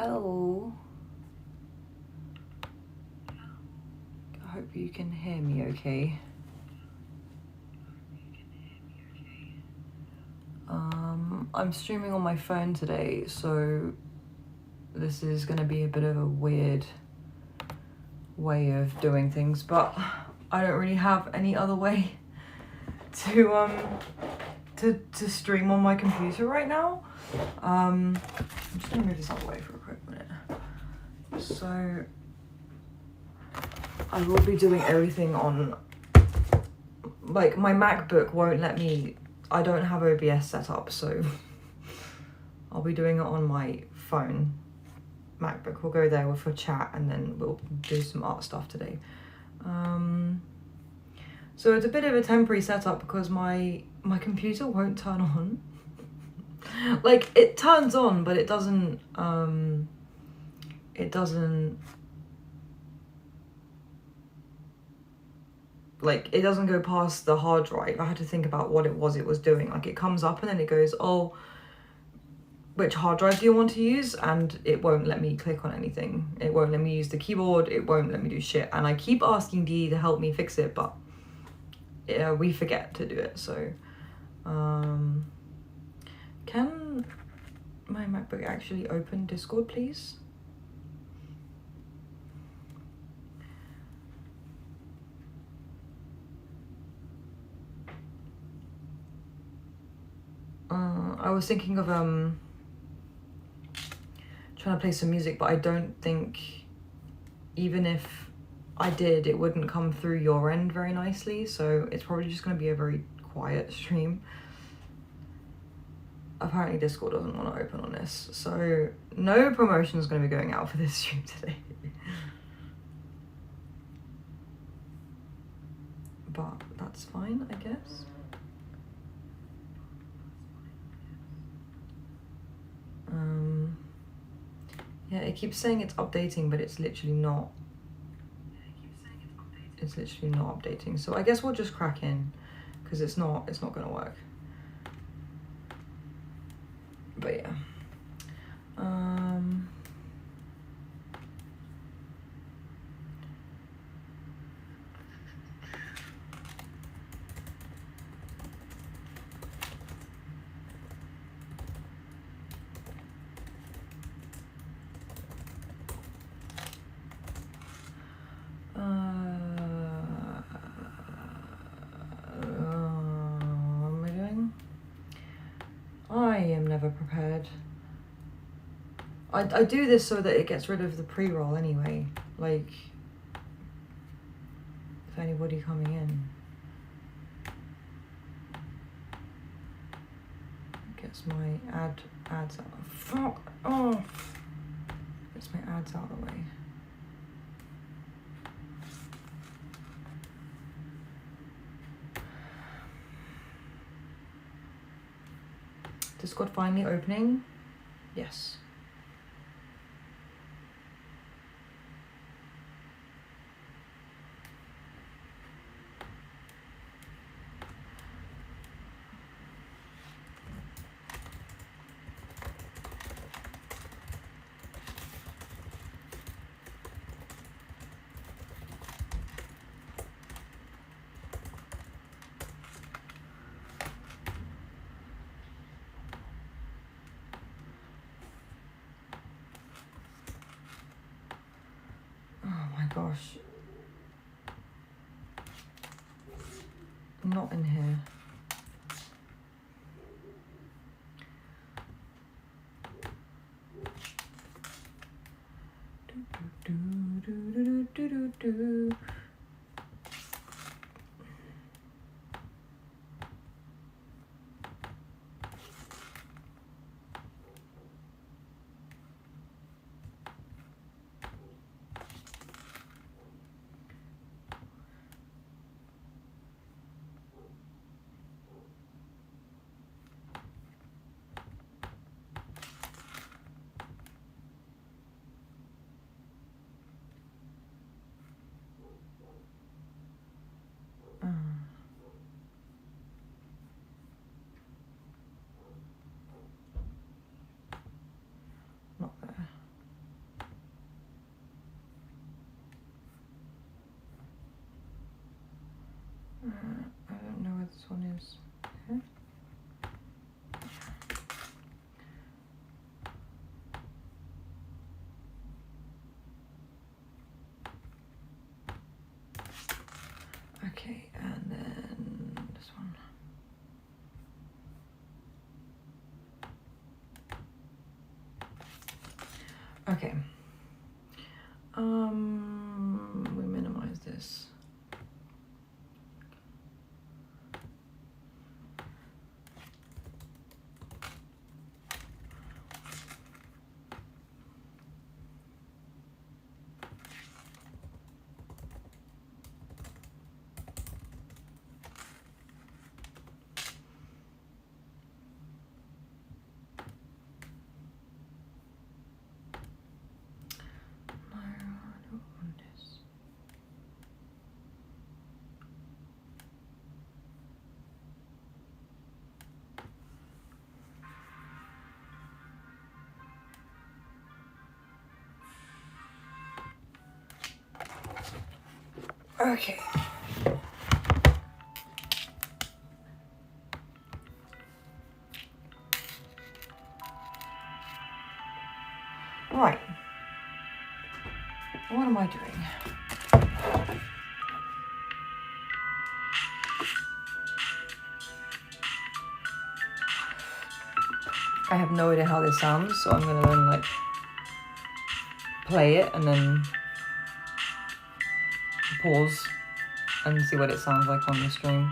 Hello. I hope you can hear me okay. I'm streaming on my phone today, so this is gonna be a bit of a weird way of doing things, but I don't really have any other way to stream on my computer right now. I'm just gonna move this out of the way for a quick minute. So I will be doing everything on, like, my MacBook won't let me, I don't have OBS set up, so I'll be doing it on my phone. MacBook, we'll go there for chat and then we'll do some art stuff today. So it's a bit of a temporary setup because my computer won't turn on. Like, it turns on, but it doesn't go past the hard drive. I had to think about what it was doing. Like, it comes up and then it goes, oh, which hard drive do you want to use? And it won't let me click on anything. It won't let me use the keyboard. It won't let me do shit. And I keep asking Dee to help me fix it, but we forget to do it. So can my MacBook actually open Discord, please? I was thinking of trying to play some music, but I don't think, even if I did, it wouldn't come through your end very nicely, so it's probably just going to be a very quiet stream. Apparently Discord doesn't want to open on this, so no promotion is going to be going out for this stream today. But that's fine, I guess. Yeah, it keeps saying it's updating, but it's literally not. It's literally not updating. So I guess we'll just crack in, because it's not going to work. But yeah. What am I doing? I am never prepared. I do this so that it gets rid of the pre-roll anyway, like, if anybody coming in gets my ads out. Fuck off! Gets my ads out of the way. Discord finally opening? Yes. Gosh. Not in here. Do. Okay. We minimize this. Okay. Right. What am I doing? I have no idea how this sounds, so I'm gonna then like play it and then pause and see what it sounds like on the stream.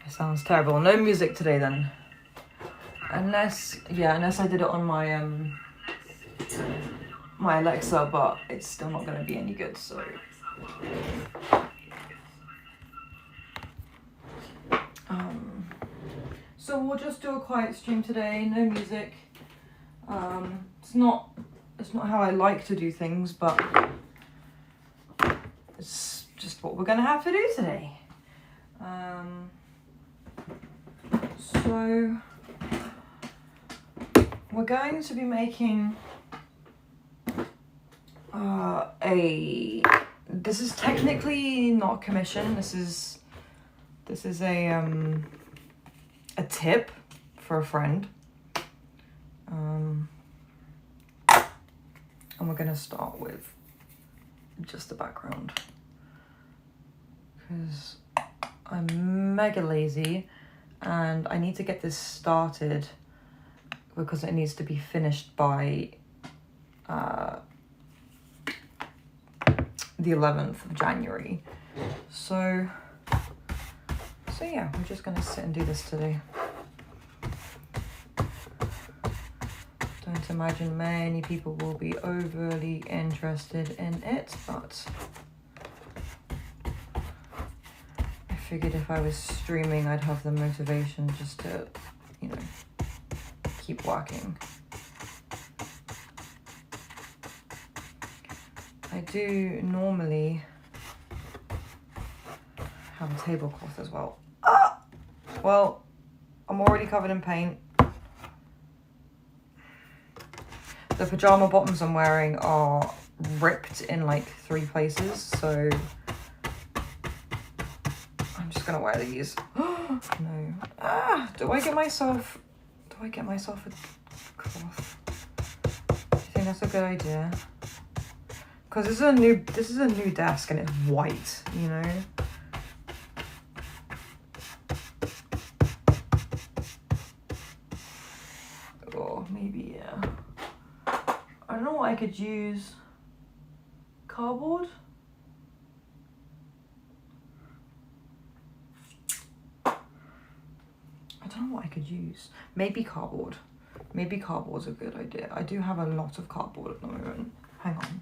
It sounds terrible. No music today then. Unless I did it on my my Alexa, but it's still not gonna be any good, so. So we'll just do a quiet stream today, no music. It's not how I like to do things, but it's just what we're gonna have to do today. So we're going to be making this is technically not a commission. This is a tip for a friend. And we're gonna start with just the background because I'm mega lazy and I need to get this started because it needs to be finished by the 11th of January. So yeah, we're just gonna sit and do this today. Don't imagine many people will be overly interested in it, but I figured if I was streaming, I'd have the motivation just to, you know, keep working. I do normally have a tablecloth as well. Well, I'm already covered in paint. The pajama bottoms I'm wearing are ripped in like 3 places, so I'm just gonna wear these. No. Do I get myself a cloth? Do you think that's a good idea? Because this is a new desk and it's white, you know? Or maybe, yeah. I don't know what I could use. Cardboard? I don't know what I could use. Maybe cardboard. Maybe cardboard's a good idea. I do have a lot of cardboard at the moment. Hang on.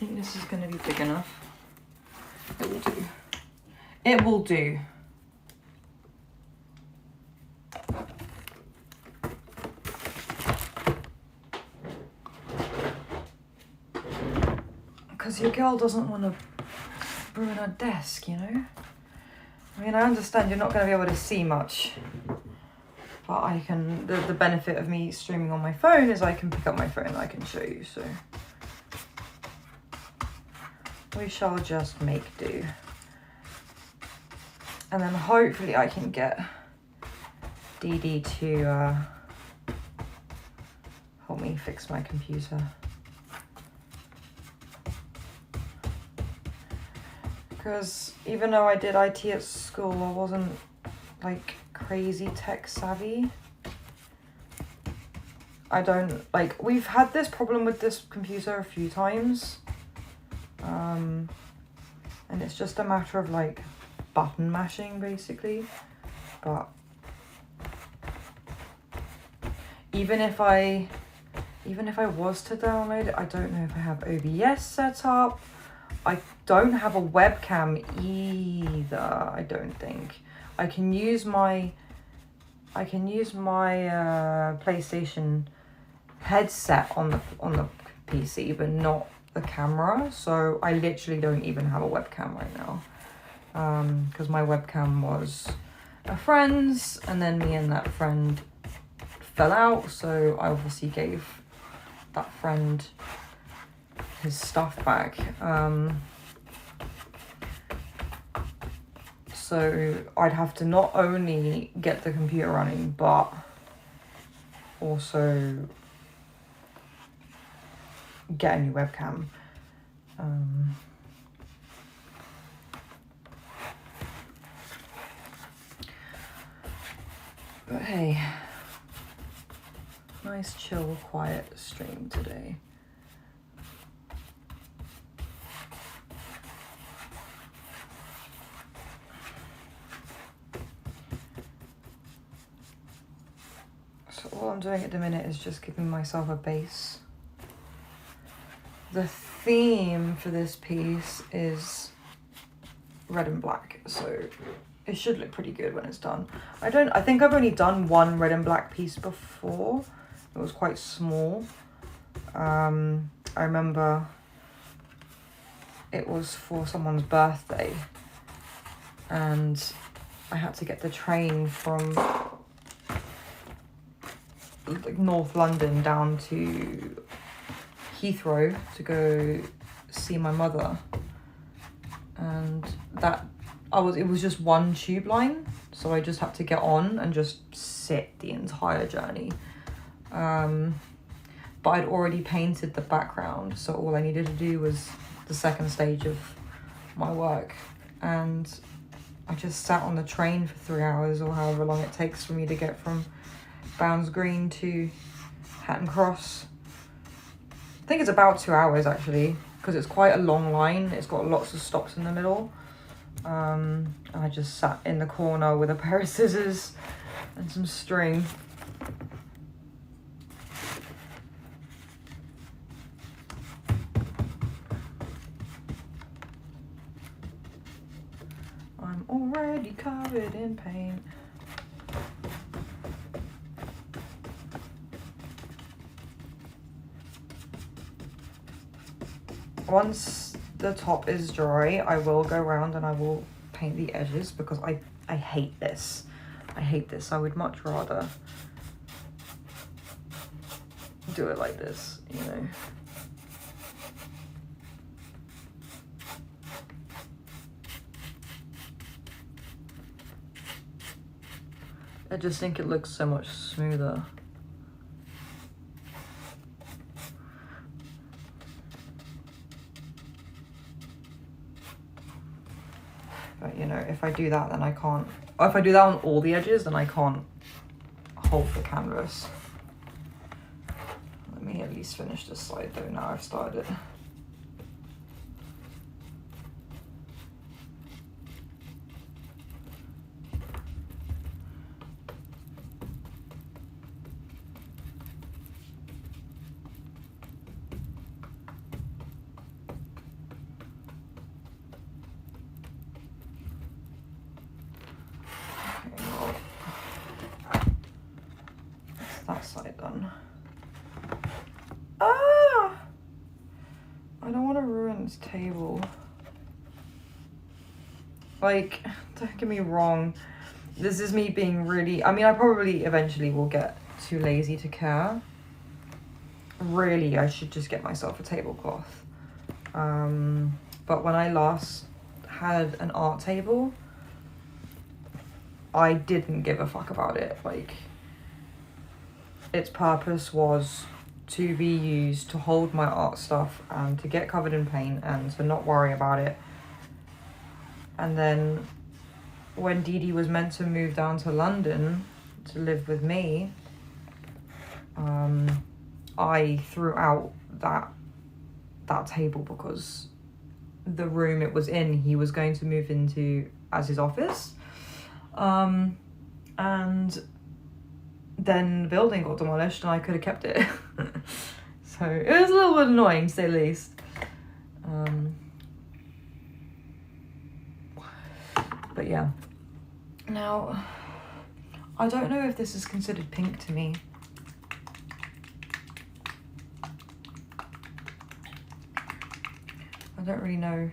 think this is going to be big enough? It will do. It will do. Because your girl doesn't want to ruin her desk, you know? I mean, I understand you're not going to be able to see much. But I can, the benefit of me streaming on my phone is I can pick up my phone and I can show you, so. We shall just make do. And then hopefully I can get Dee Dee to help me fix my computer. Because even though I did IT at school, I wasn't like crazy tech savvy. I don't, like, we've had this problem with this computer a few times. And it's just a matter of like button mashing basically. But even if I was to download it, I don't know if I have OBS set up. I don't have a webcam either, I don't think. I can use my PlayStation headset on the PC, but not the camera. So I literally don't even have a webcam right now. Because my webcam was a friend's, and then me and that friend fell out. So I obviously gave that friend his stuff back. So I'd have to not only get the computer running, but also get a new webcam. But hey, nice chill, quiet stream today. So all I'm doing at the minute is just giving myself a base. The theme for this piece is red and black, so it should look pretty good when it's done. I think I've only done one red and black piece before. It was quite small. I remember it was for someone's birthday and I had to get the train from North London down to Heathrow to go see my mother, and it was just one tube line, so I just had to get on and just sit the entire journey. But I'd already painted the background, so all I needed to do was the second stage of my work, and I just sat on the train for 3 hours or however long it takes for me to get from Bounds Green to Hatton Cross. I think it's about 2 hours actually, because it's quite a long line. It's got lots of stops in the middle. I just sat in the corner with a pair of scissors and some string. I'm already covered in paint. Once the top is dry, I will go around and I will paint the edges, because I hate this. I hate this. I would much rather do it like this, you know. I just think it looks so much smoother. But you know, if I do that, then I can't, or if I do that on all the edges, then I can't hold the canvas. Let me at least finish this side though, now I've started it. one. Ah! I don't want to ruin this table. Like, don't get me wrong. This is me being really... I mean, I probably eventually will get too lazy to care. Really, I should just get myself a tablecloth. But when I last had an art table, I didn't give a fuck about it. Like, its purpose was to be used to hold my art stuff and to get covered in paint and to not worry about it. And then when Dee Dee was meant to move down to London to live with me, I threw out that table because the room it was in, he was going to move into as his office. And then the building got demolished and I could have kept it. So it was a little bit annoying, to say the least. But yeah. Now, I don't know if this is considered pink to me. I don't really know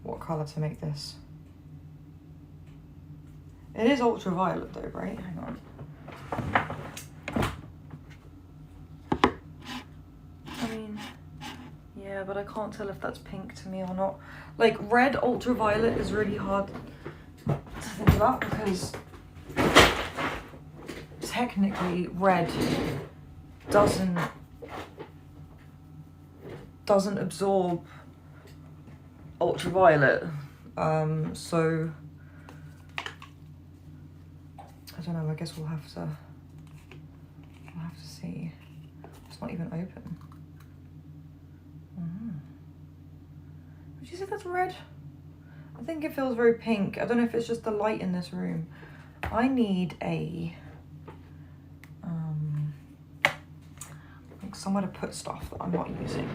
what colour to make this. It is ultraviolet though, right? Hang on. I mean, yeah, but I can't tell if that's pink to me or not. Like, red ultraviolet is really hard to think about because technically red doesn't absorb ultraviolet. So I don't know, I guess we'll have to see. It's not even open. Would you say that's red? I think it feels very pink. I don't know if it's just the light in this room. I need a like somewhere to put stuff that I'm not using.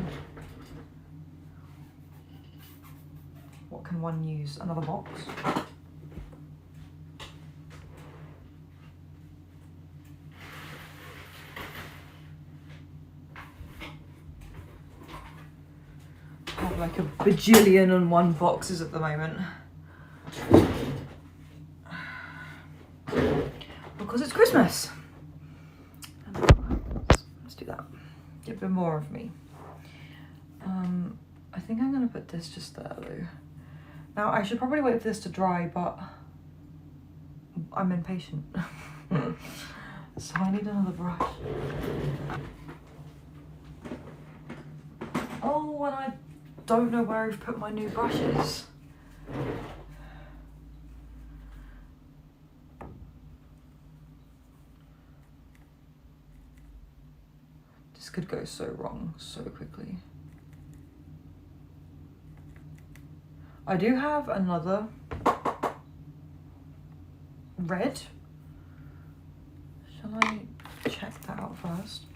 What can one use? Another box? I have like a bajillion and one boxes at the moment. Because it's Christmas. Let's do that. Get a bit more of me. I think I'm gonna put this just there though. Now I should probably wait for this to dry, but I'm impatient. So I need another brush. Oh, and I don't know where I've put my new brushes. This could go so wrong so quickly. I do have another red. Shall I check that out first?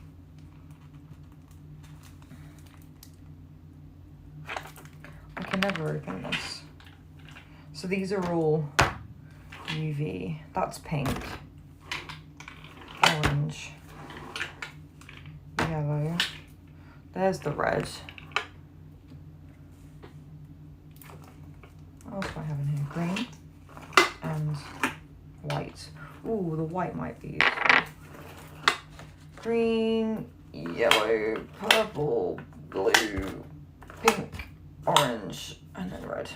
I can never open this. So these are all UV. That's pink, orange, yellow. There's the red. What else do I have in here? Green and white. Ooh, the white might be useful. Green, yellow, purple, blue, pink, orange, and then red.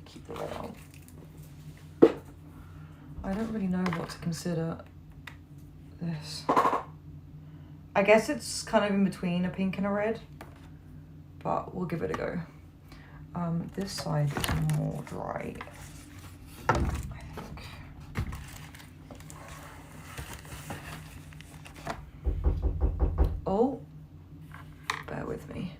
Keep the red on. I don't really know what to consider this. I guess it's kind of in between a pink and a red, but we'll give it a go. This side is more dry, I think. Oh, bear with me.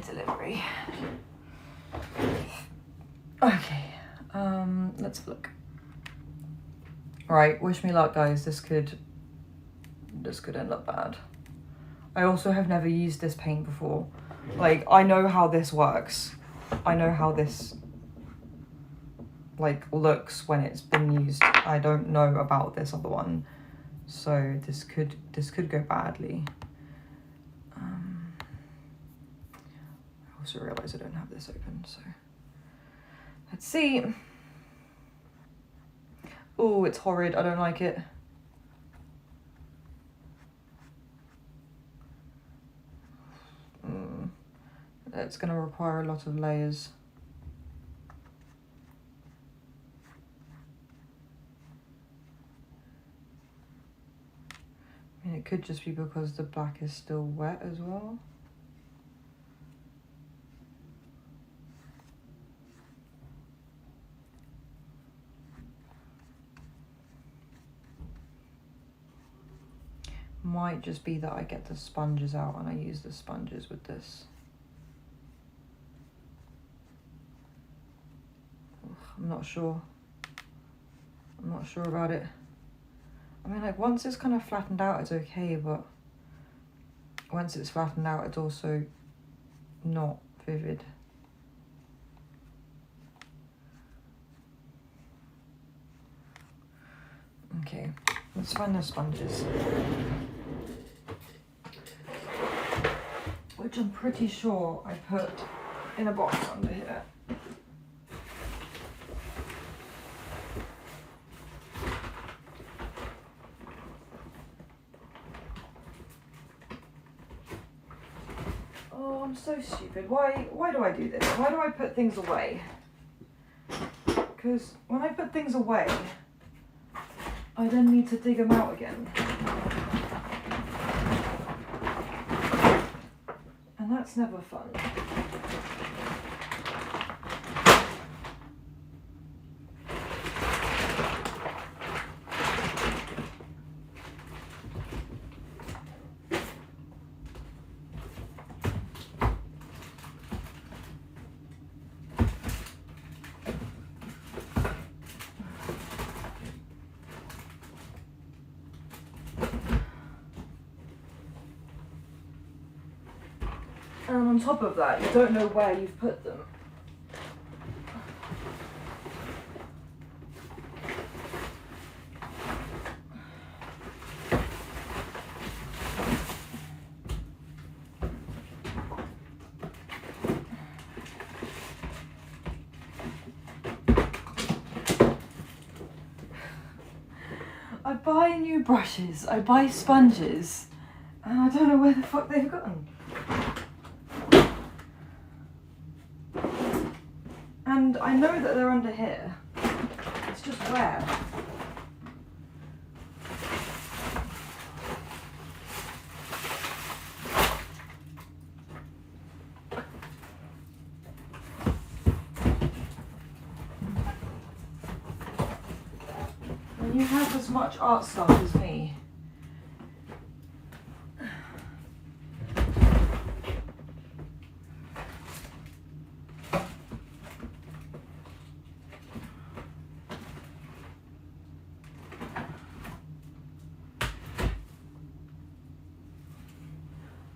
delivery. Okay, let's have a look. Right, wish me luck, guys. This could end up bad. I also have never used this paint before. Like, I know how this works. I know how this, like, looks when it's been used. I don't know about this other one. So this could go badly. I also realise I don't have this open, so let's see. Oh, it's horrid. I don't like it. It's going to require a lot of layers. I mean, it could just be because the black is still wet as well. Might just be that I get the sponges out and I use the sponges with this. I'm not sure. I'm not sure about it. I mean, like, once it's kind of flattened out, it's okay, but once it's flattened out, it's also not vivid. Okay, let's find the sponges. Which I'm pretty sure I put in a box under here. Oh, I'm so stupid. Why do I do this? Why do I put things away? Because when I put things away, I then need to dig them out again. And that's never fun. And on top of that, you don't know where you've put them. I buy new brushes, I buy sponges, and I don't know where the fuck they've gone. And I know that they're under here. It's just where. When you have as much art stuff as me,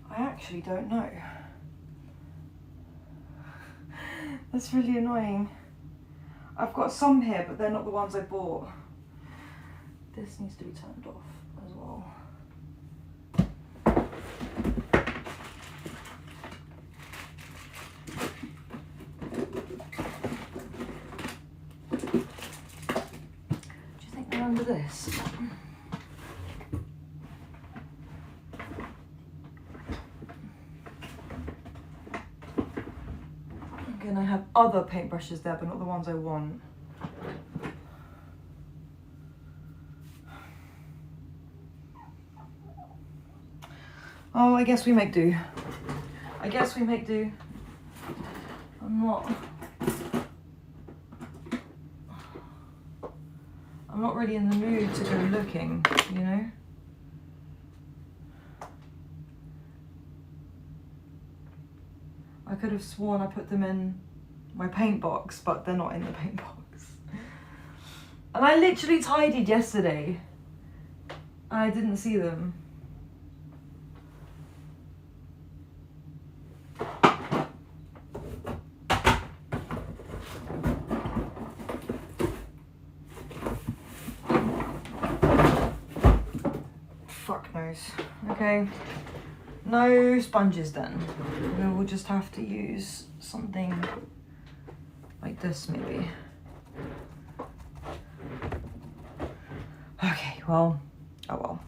I actually don't know. That's really annoying. I've got some here, but they're not the ones I bought. This needs to be turned off as well. Do you think they're under this? Again, I have other paintbrushes there, but not the ones I want. Oh, I guess we make do. I guess we make do. I'm not really in the mood to go looking, you know? I I could have sworn I put them in my paint box, but they're not in the paint box. And I literally tidied yesterday and I didn't see them. Fuck knows. Okay. No sponges then. We will just have to use something like this maybe. Okay, well, oh well.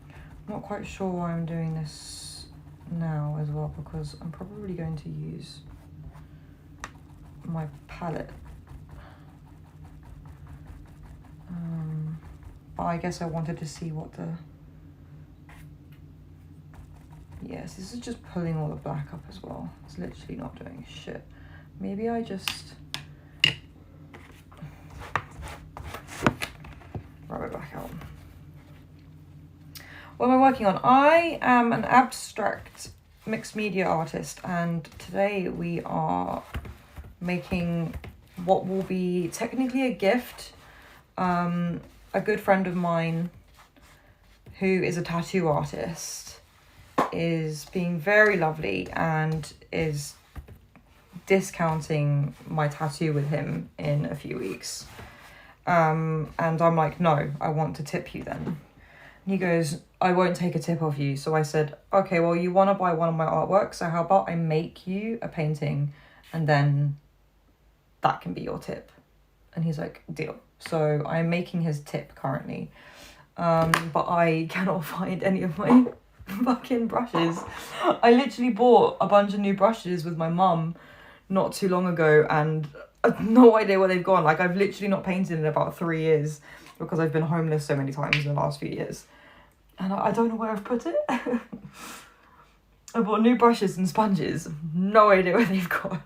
I'm not quite sure why I'm doing this now as well, because I'm probably going to use my palette. But I guess I wanted to see what the... Yes, this is just pulling all the black up as well. It's literally not doing shit. Maybe I just... rub it back out. What am I working on? I am an abstract mixed media artist, and today we are making what will be technically a gift. A good friend of mine who is a tattoo artist is being very lovely and is discounting my tattoo with him in a few weeks. And I'm like, no, I want to tip you then. And he goes, I won't take a tip off you. So I said, okay, well, you want to buy one of my artworks, so how about I make you a painting and then that can be your tip. And he's like, deal. So I'm making his tip currently. But I cannot find any of my fucking brushes. I literally bought a bunch of new brushes with my mum not too long ago, and I've no idea where they've gone. Like, I've literally not painted in about 3 years because I've been homeless so many times in the last few years. And I don't know where I've put it. I bought new brushes and sponges. No idea where they've gone.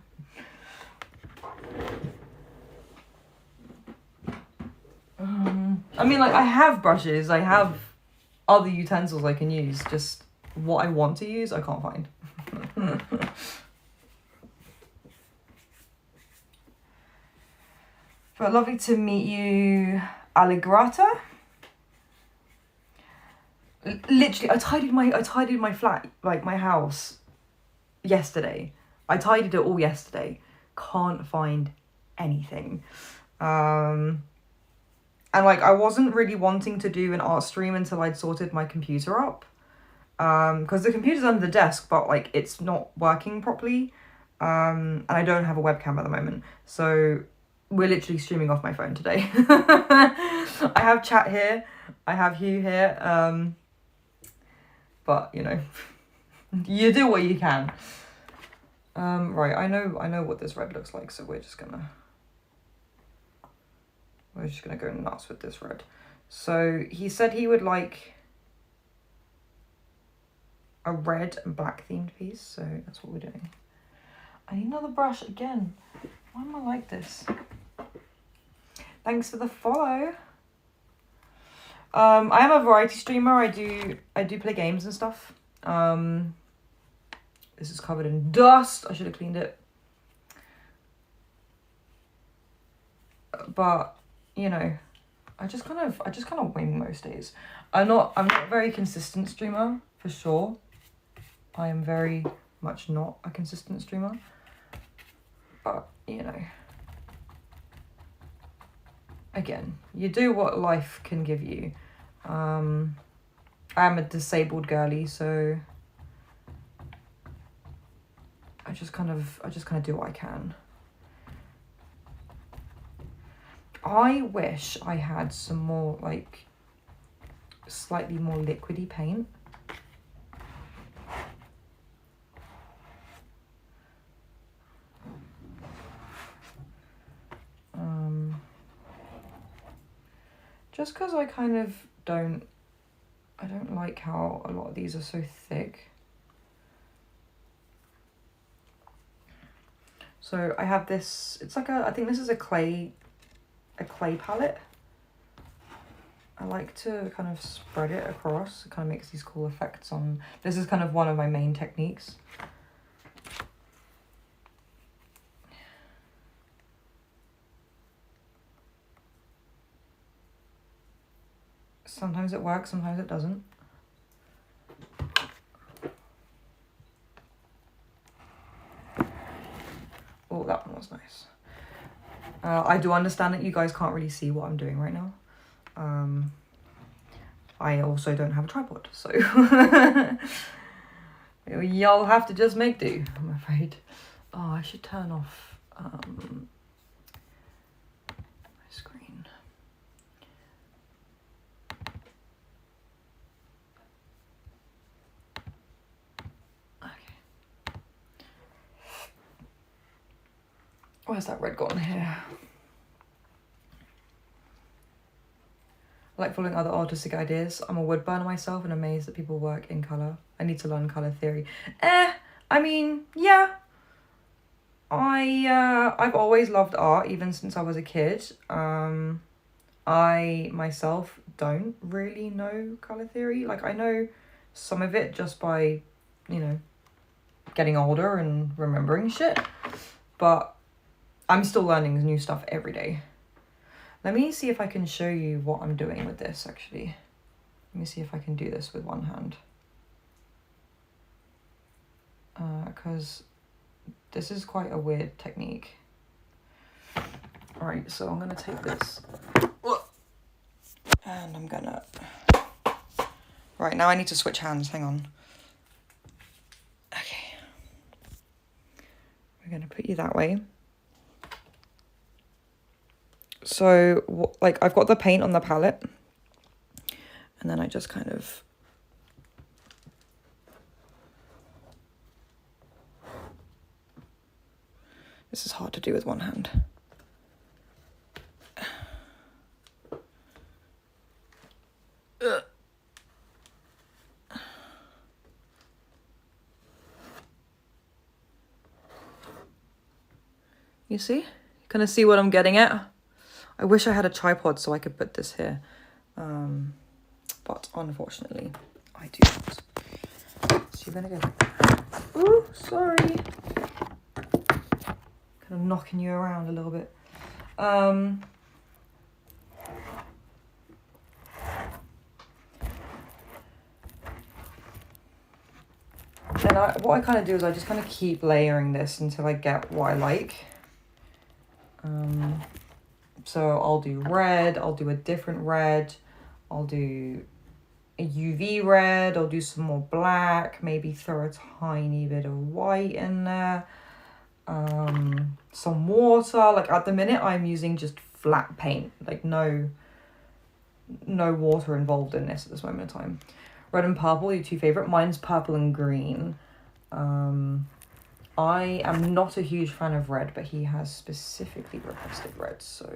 I mean, like, I have brushes, I have other utensils I can use, just what I want to use, I can't find. But lovely to meet you, Allegrata. Literally, I tidied my flat, like my house, yesterday. I tidied it all yesterday. Can't find anything. And like, I wasn't really wanting to do an art stream until I'd sorted my computer up. Because the computer's under the desk, but like, it's not working properly. And I don't have a webcam at the moment. So we're literally streaming off my phone today. I have chat here. I have Hugh here. But, you know, you do what you can. Right, I know what this red looks like, so we're just gonna go nuts with this red. So he said he would like a red and black themed piece, so that's what we're doing. I need another brush again. Why am I like this? Thanks for the follow. I am a variety streamer. I do play games and stuff. This is covered in dust. I should have cleaned it. But, you know, I just kind of wing most days. I'm not a very consistent streamer, for sure. I am very much not a consistent streamer. But, you know, again, you do what life can give you. I am a disabled girly, so I just kind of do what I can. I wish I had some more, like, slightly more liquidy paint. Just because I kind of don't like how a lot of these are so thick. So I have this, it's like I think this is a clay palette. I like to kind of spread it across. It kind of makes these cool effects on... This is kind of one of my main techniques. Sometimes it works, sometimes it doesn't. Oh, that one was nice. I do understand that you guys can't really see what I'm doing right now. I also don't have a tripod, so y'all have to just make do, I'm afraid. Oh, I should turn off my screen. Okay. Where's that red gone here? I like following other artistic ideas. I'm a wood burner myself and amazed that people work in colour. I need to learn colour theory. I mean, yeah. I've always loved art, even since I was a kid. I myself don't really know colour theory. Like, I know some of it just by, you know, getting older and remembering shit. But I'm still learning new stuff every day. Let me see if I can show you what I'm doing with this, actually. Let me see if I can do this with one hand. Because this is quite a weird technique. Alright, so I'm going to take this. And I'm going to... Right, now I need to switch hands. Hang on. Okay. We're going to put you that way. So, like, I've got the paint on the palette. And then I just kind of... This is hard to do with one hand. You see? Kind of see what I'm getting at? I wish I had a tripod so I could put this here. But unfortunately, I do not. So you're gonna go like that. Ooh, sorry. Kind of knocking you around a little bit. And what I kind of do is I just kind of keep layering this until I get what I like. So I'll do red, I'll do a different red, I'll do a UV red, I'll do some more black, maybe throw a tiny bit of white in there, some water. Like, at the minute I'm using just flat paint, like no water involved in this at this moment in time. Red and purple are your two favourite. Mine's purple and green. I am not a huge fan of red, but he has specifically requested red, so...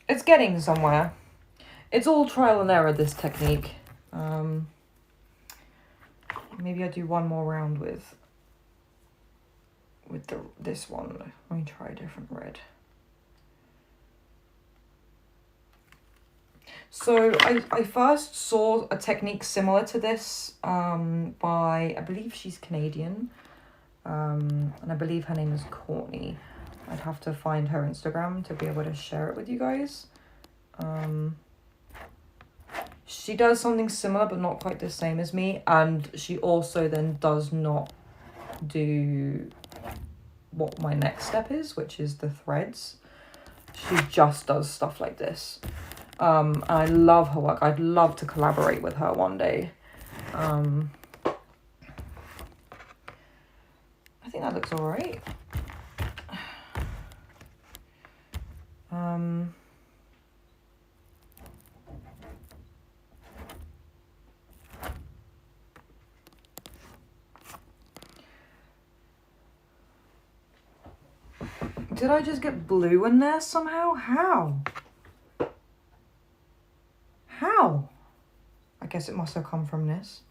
It's getting somewhere. It's all trial and error, this technique. Maybe I do one more round with this one. Let me try a different red. So I first saw a technique similar to this by, I believe she's Canadian, and I believe her name is Courtney. I'd have to find her Instagram to be able to share it with you guys. She does something similar but not quite the same as me, and she also then does not do what my next step is, which is the threads. She just does stuff like this. And I love her work. I'd love to collaborate with her one day. I think that looks all right. Did I just get blue in there somehow? How? How? guess it must have come from this.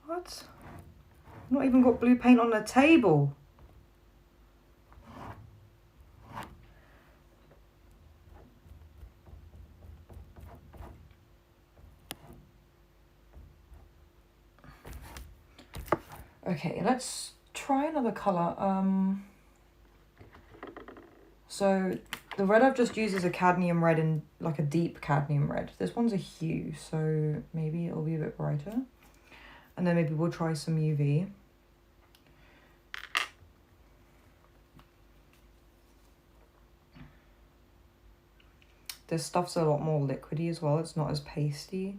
What? Not even got blue paint on the table. Okay, let's try another colour. So the red I've just used is a cadmium red and like a deep cadmium red. This one's a hue, so maybe it'll be a bit brighter. And then maybe we'll try some UV. This stuff's a lot more liquidy as well. It's not as pasty.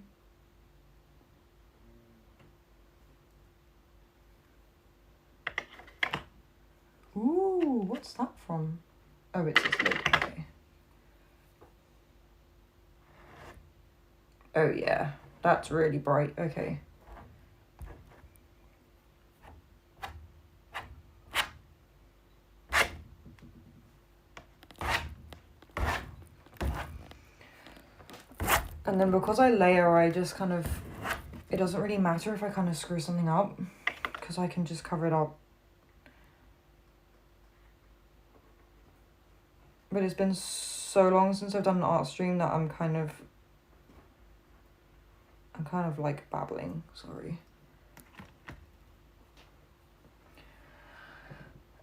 Ooh, what's that from? Oh, it's this lid. Okay. Oh yeah, that's really bright. Okay. And then because I layer, I just kind of, it doesn't really matter if I kind of screw something up, because I can just cover it up. But it's been so long since I've done an art stream that I'm kind of like babbling, sorry.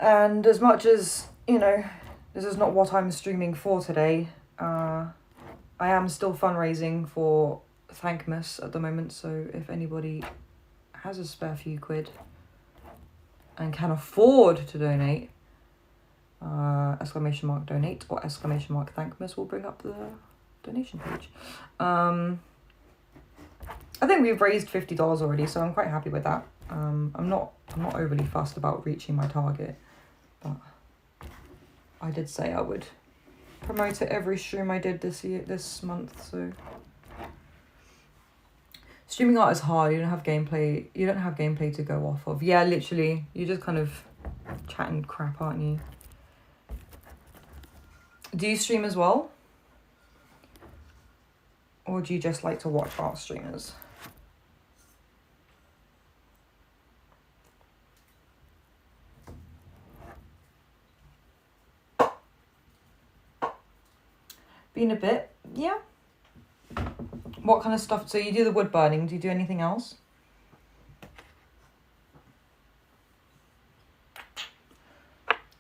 And as much as, you know, this is not what I'm streaming for today, I am still fundraising for Thankmas at the moment, so if anybody has a spare few quid and can afford to donate, exclamation mark donate or exclamation mark Thankmas will bring up the donation page. I think we've raised $50 already, so I'm quite happy with that. I'm not overly fussed about reaching my target, but I did say I would promote it every stream I did this month. So streaming art is hard. You don't have gameplay to go off of. Yeah, literally, you're just kind of chatting crap, aren't you? Do you stream as well, or do you just like to watch art streamers? Been a bit, yeah. What kind of stuff? So you do the wood burning. Do you do anything else?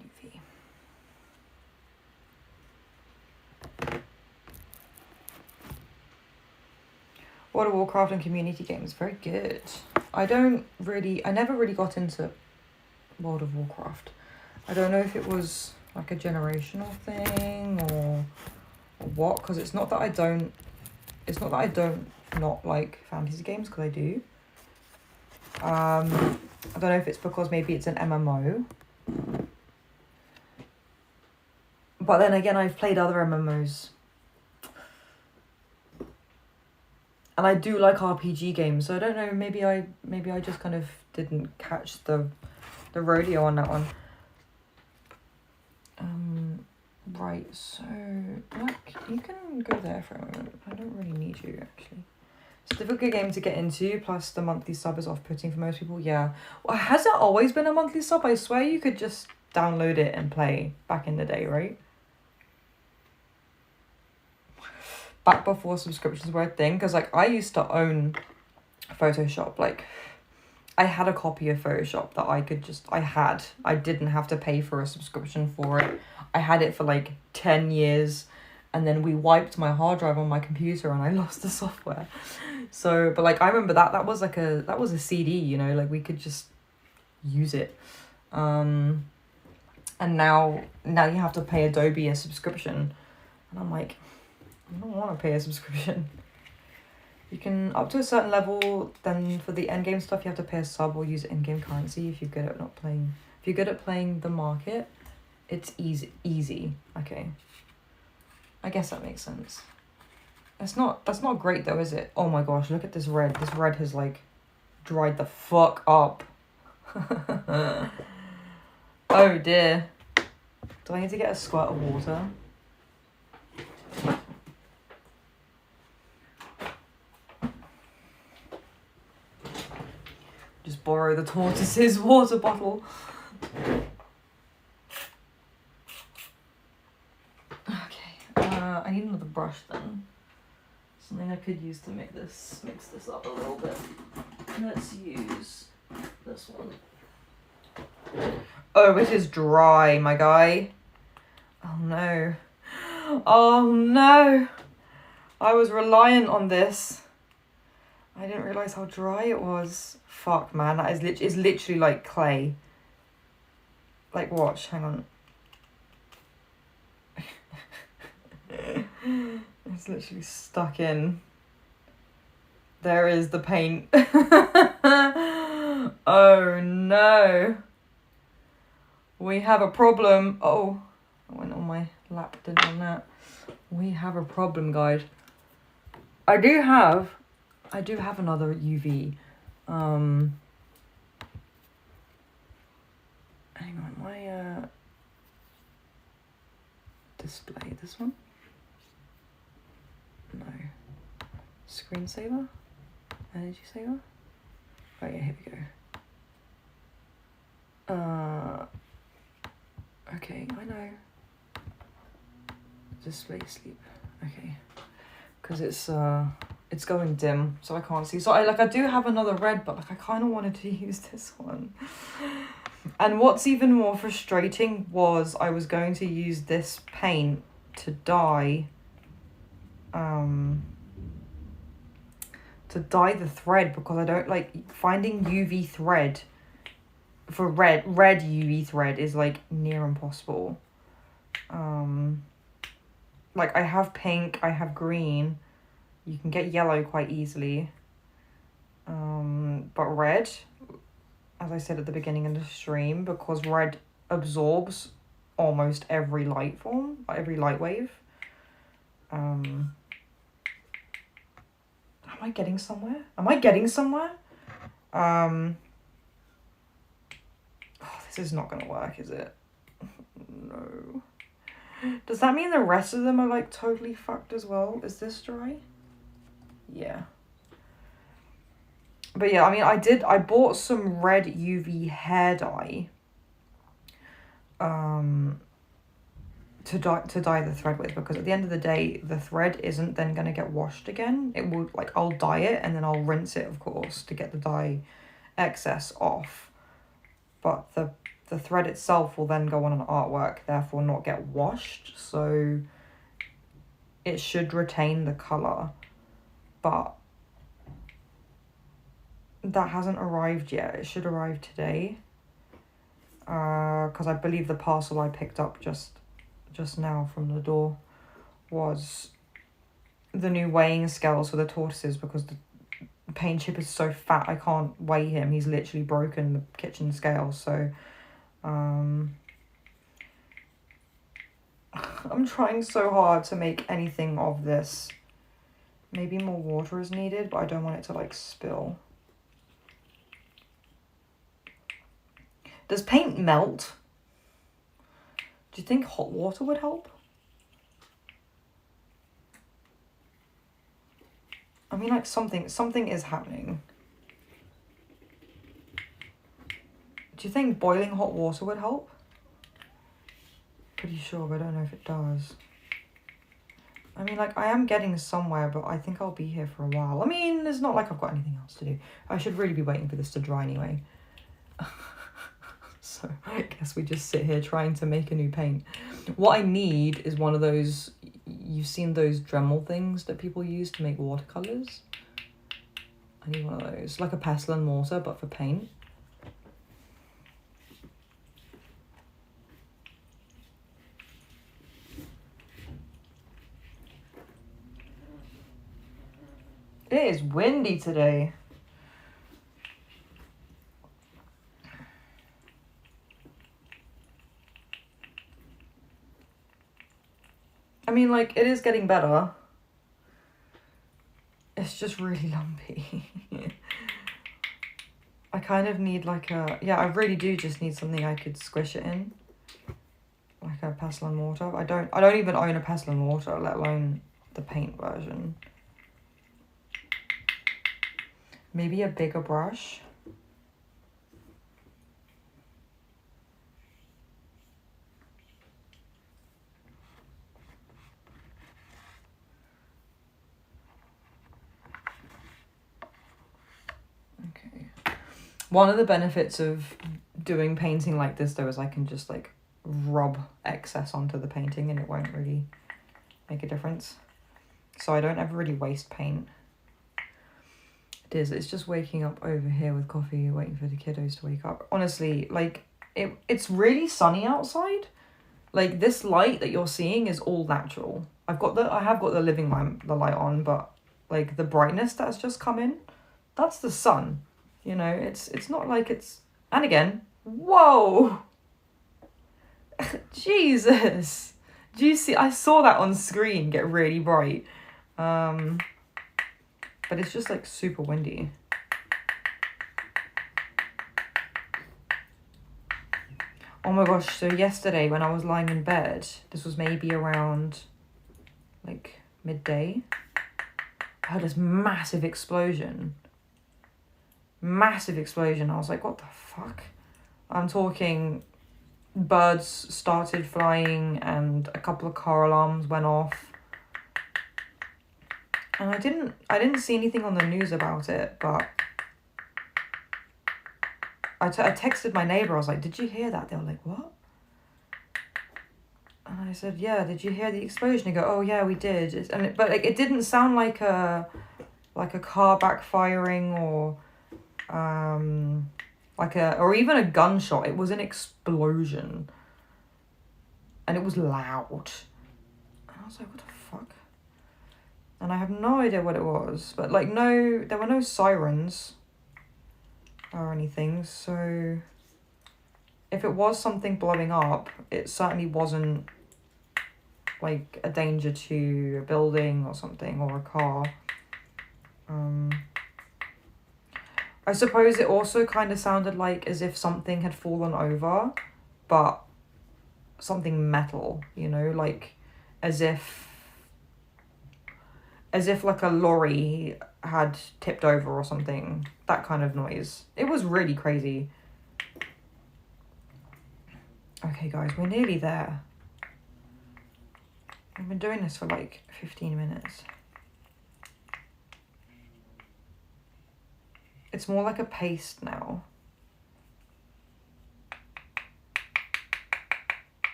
UV. World of Warcraft and community games, very good. I never really got into World of Warcraft. I don't know if it was like a generational thing or what, because it's not that I don't not like fantasy games, because I do. I don't know if it's because maybe it's an MMO, but then again, I've played other MMOs and I do like RPG games, so I don't know, maybe I just kind of didn't catch the rodeo on that one. Right, so like you can go there for a moment. I don't really need you, actually. It's a difficult game to get into, plus the monthly sub is off-putting for most people. Yeah. Well, has it always been a monthly sub? I swear you could just download it and play back in the day, right? Back before subscriptions were a thing, because like I used to own Photoshop. Like I had a copy of Photoshop that I didn't have to pay for a subscription for it. I had it for like 10 years, and then we wiped my hard drive on my computer and I lost the software. So, but like I remember that was a CD, you know, like we could just use it. And now you have to pay Adobe a subscription. And I'm like, I don't want to pay a subscription. You can, up to a certain level, then for the endgame stuff you have to pay a sub or use in-game currency if you're good at if you're good at playing the market, it's easy. Okay. I guess that makes sense. That's not great though, is it? Oh my gosh, look at this red. This red has like dried the fuck up. Oh dear. Do I need to get a squirt of water? Just borrow the tortoise's water bottle. Okay, I need another brush then. Something I could use to mix this up a little bit. Let's use this one. Oh, it is dry, my guy. Oh no. Oh no. I was reliant on this. I didn't realise how dry it was. Fuck, man. That is it's literally like clay. Like, watch. Hang on. It's literally stuck in. There is the paint. Oh no. We have a problem. Oh, I went on my lap, didn't on that. We have a problem, guys. I do have another UV. Hang on, my display, this one? No. Screensaver? Energy saver? Oh yeah, here we go. Okay, I know. Display sleep. Okay. Because it's going dim, so I can't see. So I do have another red, but like I kind of wanted to use this one. And what's even more frustrating was I was going to use this paint to dye the thread, because I don't like finding UV thread for red UV thread is like near impossible. Like I have pink, I have green. You can get yellow quite easily. But red, as I said at the beginning of the stream, because red absorbs almost every light form, every light wave. Am I getting somewhere? Oh, this is not gonna work, is it? No. Does that mean the rest of them are like totally fucked as well? Is this dry? Yeah. But yeah, I mean, I bought some red UV hair dye to dye the thread with, because at the end of the day, the thread isn't then going to get washed again. It will, like, I'll dye it and then I'll rinse it, of course, to get the dye excess off. But the thread itself will then go on an artwork, therefore not get washed, so it should retain the colour. But that hasn't arrived yet. It should arrive today. Because I believe the parcel I picked up just now from the door was the new weighing scales for the tortoises, because the paint chip is so fat I can't weigh him. He's literally broken the kitchen scale, so I'm trying so hard to make anything of this. Maybe more water is needed, but I don't want it to like spill. Does paint melt? Do you think hot water would help? I mean, like something is happening. Do you think boiling hot water would help? Pretty sure, but I don't know if it does. I mean, like, I am getting somewhere, but I think I'll be here for a while. I mean, it's not like I've got anything else to do. I should really be waiting for this to dry anyway. So I guess we just sit here trying to make a new paint. What I need is one of those, you've seen those Dremel things that people use to make watercolours? I need one of those, like a pestle and mortar, but for paint. It is windy today. I mean, like, it is getting better. It's just really lumpy. I kind of need like a... Yeah, I really do just need something I could squish it in. Like a pestle and mortar. I don't even own a pestle and mortar, let alone the paint version. Maybe a bigger brush. One of the benefits of doing painting like this though is I can just like rub excess onto the painting and it won't really make a difference. So I don't ever really waste paint. It's just waking up over here with coffee, waiting for the kiddos to wake up. Honestly, like it's really sunny outside. Like this light that you're seeing is all natural. I have got the living lamp, the light on, but like the brightness that's just come in, that's the sun. You know, it's not like it's, and again, whoa, Jesus. Do you see? I saw that on screen get really bright. But it's just like super windy. Oh my gosh, so yesterday when I was lying in bed, this was maybe around like midday, I heard this massive explosion. Massive explosion. I was like, what the fuck? I'm talking birds started flying and a couple of car alarms went off. And I didn't see anything on the news about it, but I texted my neighbour. I was like, did you hear that? They were like, what? And I said, yeah, did you hear the explosion? They go, oh yeah, we did. But like, it didn't sound like a car backfiring or or even a gunshot. It was an explosion. And it was loud. And I was like, what the fuck? And I have no idea what it was. But like there were no sirens or anything, so if it was something blowing up, it certainly wasn't like a danger to a building or something or a car. I suppose it also kind of sounded like as if something had fallen over, but something metal, you know, like as if like a lorry had tipped over or something. That kind of noise. It was really crazy. Okay, guys, we're nearly there. I've been doing this for like 15 minutes. It's more like a paste now.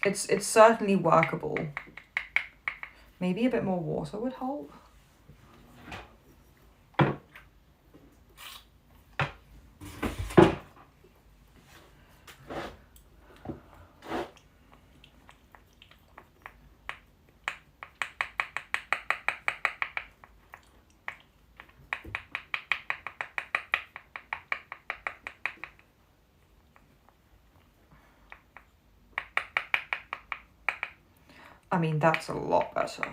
It's certainly workable. Maybe a bit more water would help. I mean, that's a lot better.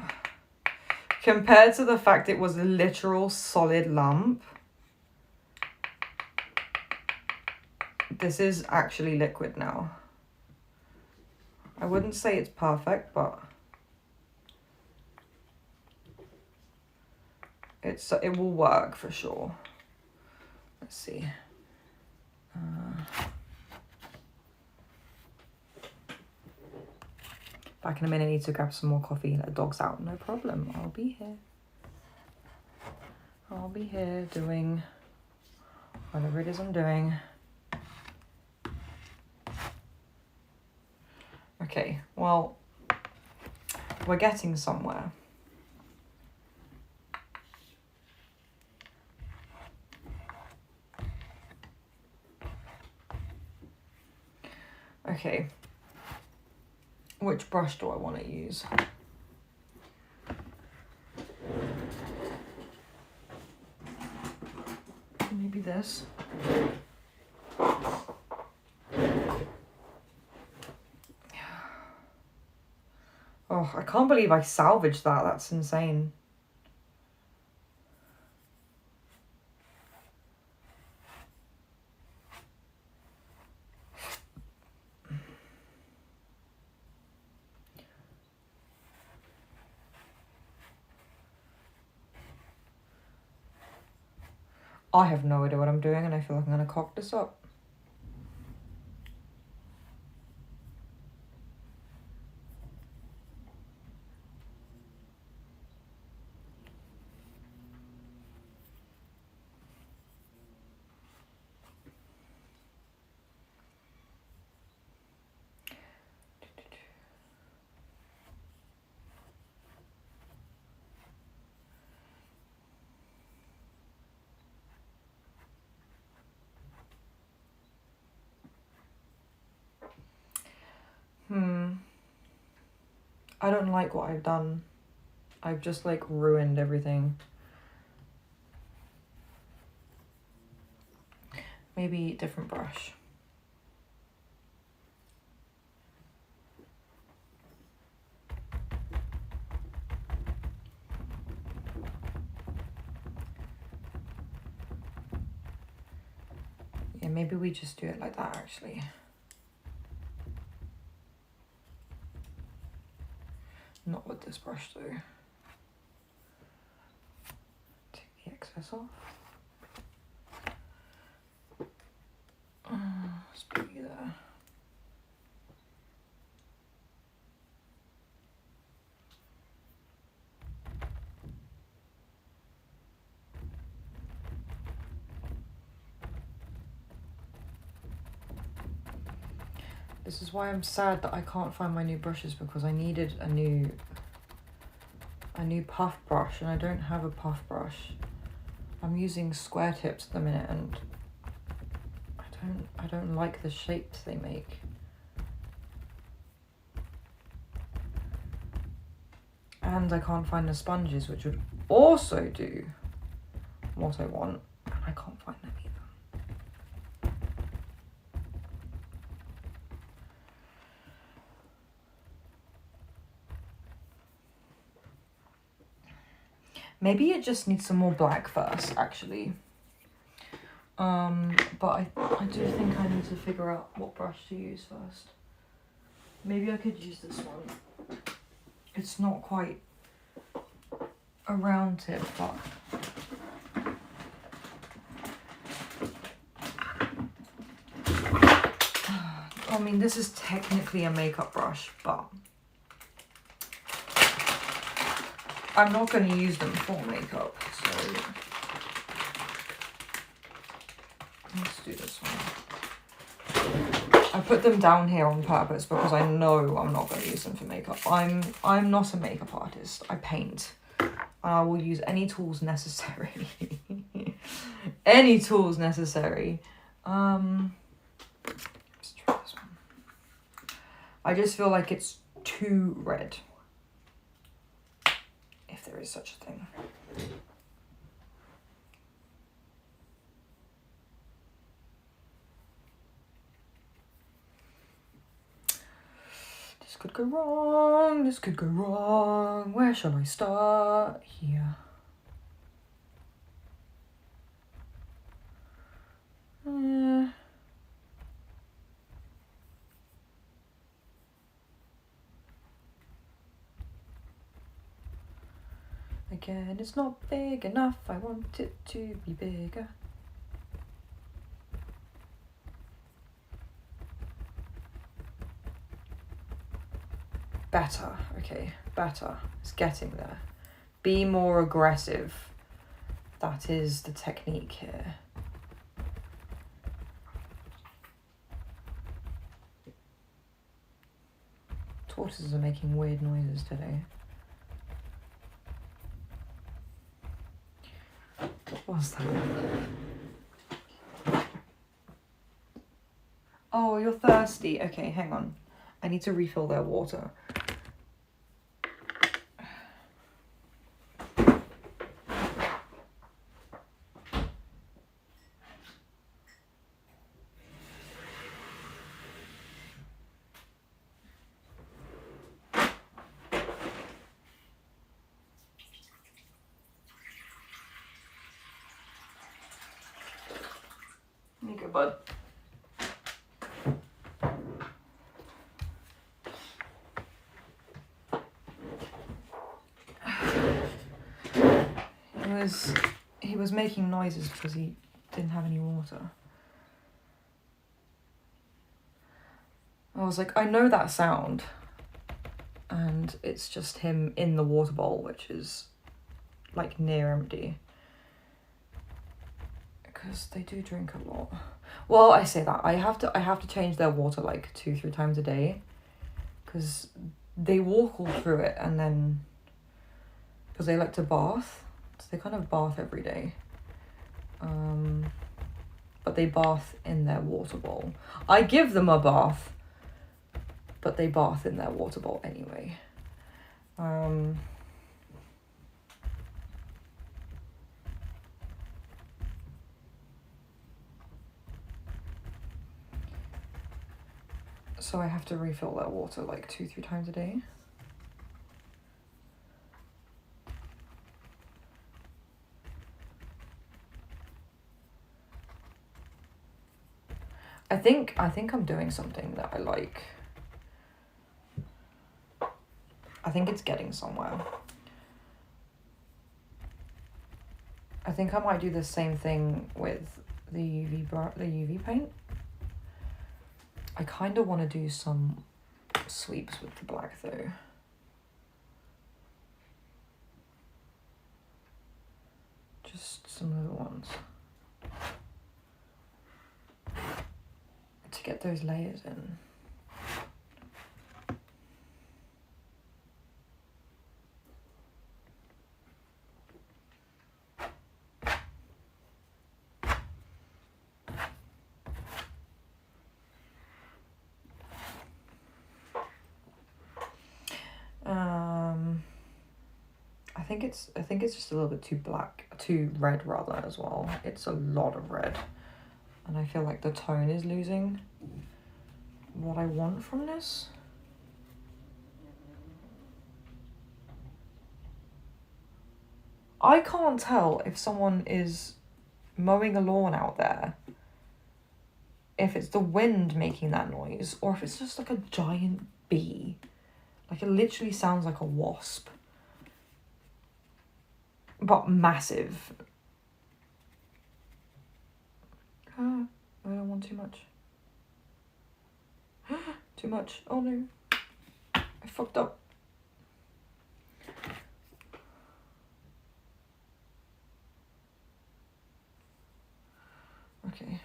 Compared to the fact it was a literal solid lump, this is actually liquid now. I wouldn't say it's perfect, but it will work for sure. Let's see. Back in a minute, I need to grab some more coffee and let the dogs out. No problem, I'll be here. I'll be here doing whatever it is I'm doing. Okay, well, we're getting somewhere. Okay. Which brush do I want to use? Maybe this. Oh, I can't believe I salvaged that. That's insane. I have no idea what I'm doing and I feel like I'm going to cock this up. I don't like what I've done. I've just like ruined everything. Maybe different brush. Yeah, maybe we just do it like that actually. Not with this brush though. Take the excess off. Let's be there. This is why I'm sad that I can't find my new brushes, because I needed a new puff brush and I don't have a puff brush. I'm using square tips at the minute and I don't like the shapes they make. And I can't find the sponges, which would also do what I want. And I can't find them either. Maybe it just needs some more black first, actually. But I do think I need to figure out what brush to use first. Maybe I could use this one. It's not quite a round tip, but I mean, this is technically a makeup brush, but I'm not going to use them for makeup, so let's do this one. I put them down here on purpose because I know I'm not going to use them for makeup. I'm not a makeup artist. I paint. And I will use any tools necessary. Any tools necessary. Let's try this one. I just feel like it's too red. If there is such a thing. This could go wrong, this could go wrong. Where shall I start? Here. Again, it's not big enough. I want it to be bigger. Better. Okay, better. It's getting there. Be more aggressive. That is the technique here. Tortoises are making weird noises today. What was that? Oh, you're thirsty. Okay, hang on. I need to refill their water. You go, bud. He was making noises because he didn't have any water. I was like, I know that sound. And it's just him in the water bowl, which is like near empty. Because they do drink a lot. Well, I say that. I have to change their water like 2-3 times a day. Because they walk all through it and then... Because they like to bath. So they kind of bath every day. But they bath in their water bowl. I give them a bath. but they bath in their water bowl anyway. So I have to refill their water like 2-3 times a day. I think I'm doing something that I like. I think it's getting somewhere. I think I might do the same thing with the UV paint. I kind of want to do some sweeps with the black though. Just some little ones. To get those layers in. I think it's just a little bit too red rather as well. It's a lot of red. And I feel like the tone is losing what I want from this. I can't tell if someone is mowing a lawn out there, if it's the wind making that noise, or if it's just like a giant bee. Like, it literally sounds like a wasp. But massive. I don't want too much. Too much. Oh no. I fucked up. Okay.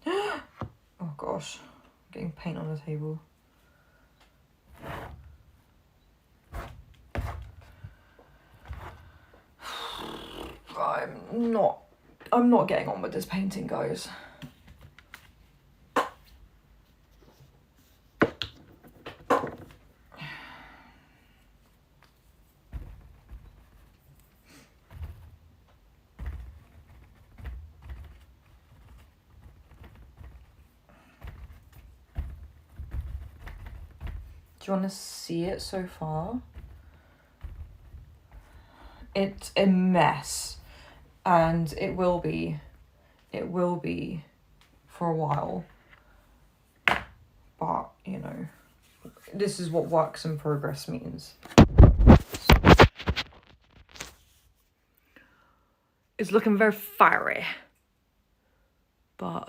Oh gosh, I'm getting paint on the table. I'm not getting on with this painting, guys. Do you want to see it so far? It's a mess, and it will be for a while. But, you know, this is what works in progress means. It's looking very fiery. But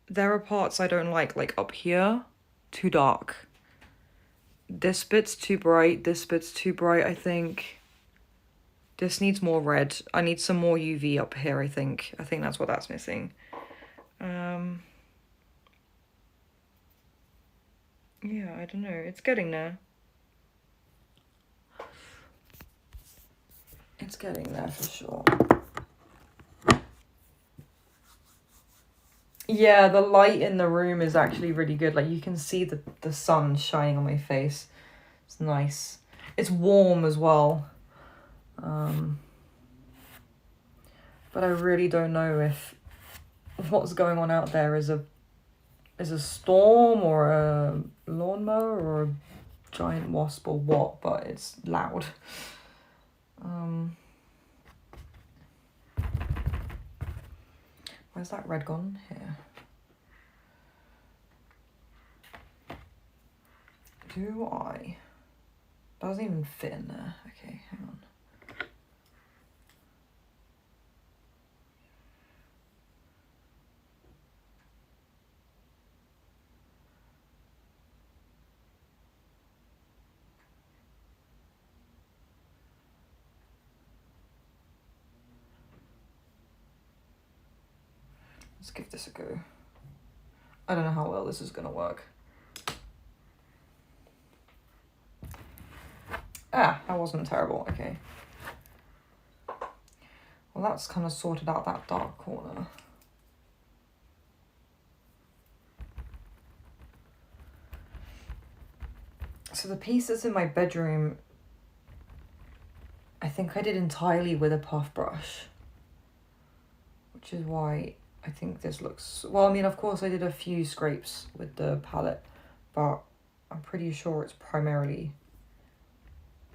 there are parts I don't like up here, too dark. This bit's too bright, this bit's too bright, I think. This needs more red. I need some more UV up here, I think. I think that's what that's missing. Yeah, I don't know. It's getting there. It's getting there for sure. Yeah, the light in the room is actually really good. Like, you can see the sun shining on my face. It's nice. It's warm as well. But I really don't know if what's going on out there is a storm or a lawnmower or a giant wasp or what, but it's loud. Where's that red gone? Here. Do I? Doesn't even fit in there. Okay, hang on. Let's give this a go. I don't know how well this is gonna work. Ah, that wasn't terrible, okay. Well, that's kind of sorted out that dark corner. So the piece that's in my bedroom, I think I did entirely with a puff brush, which is why I think this looks, well, I mean, of course I did a few scrapes with the palette, but I'm pretty sure it's primarily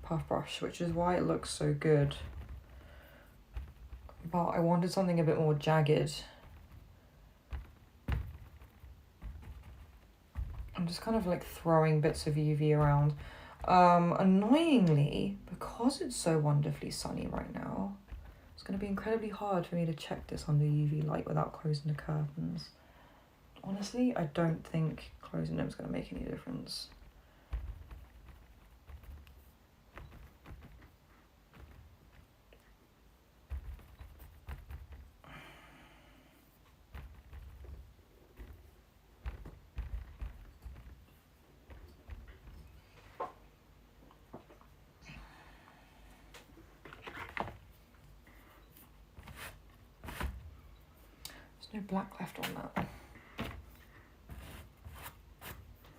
puff brush, which is why it looks so good. But I wanted something a bit more jagged. I'm just kind of like throwing bits of UV around. Annoyingly, because it's so wonderfully sunny right now, it's going to be incredibly hard for me to check this under UV light without closing the curtains. Honestly, I don't think closing them is going to make any difference. No black left on that.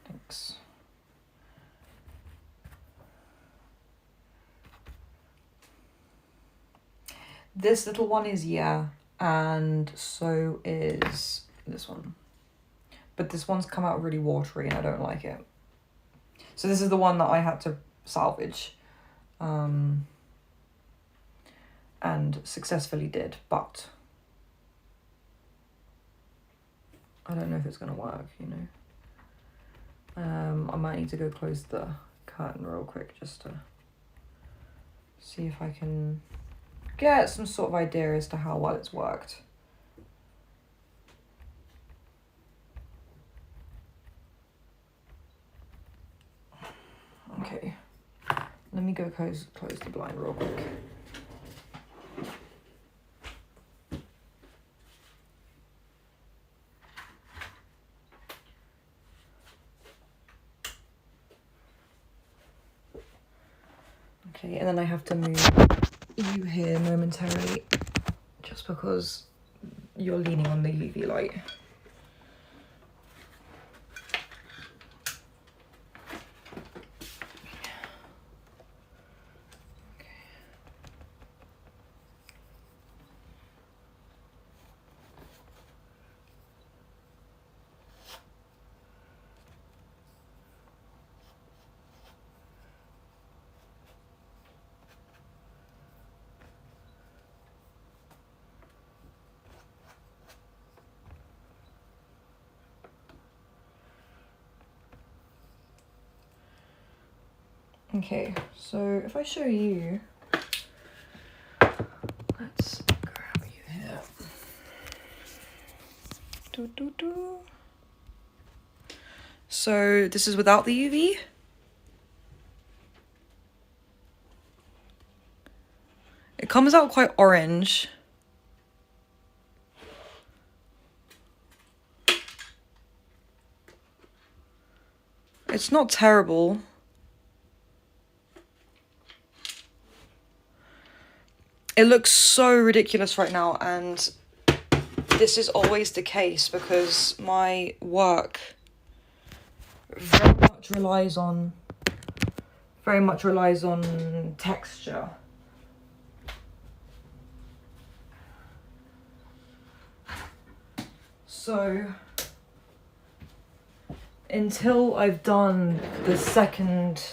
Thanks. This little one is yeah, and so is this one. But this one's come out really watery and I don't like it. So this is the one that I had to salvage. And successfully did, but I don't know if it's gonna work, you know. I might need to go close the curtain real quick just to see if I can get some sort of idea as to how well it's worked. Okay, let me go close the blind real quick. Okay, and then I have to move you here momentarily just because you're leaning on the UV light. Okay, so if I show you, let's grab you here. So this is without the UV. It comes out quite orange. It's not terrible. It looks so ridiculous right now, and this is always the case because my work very much relies on texture. So until I've done the second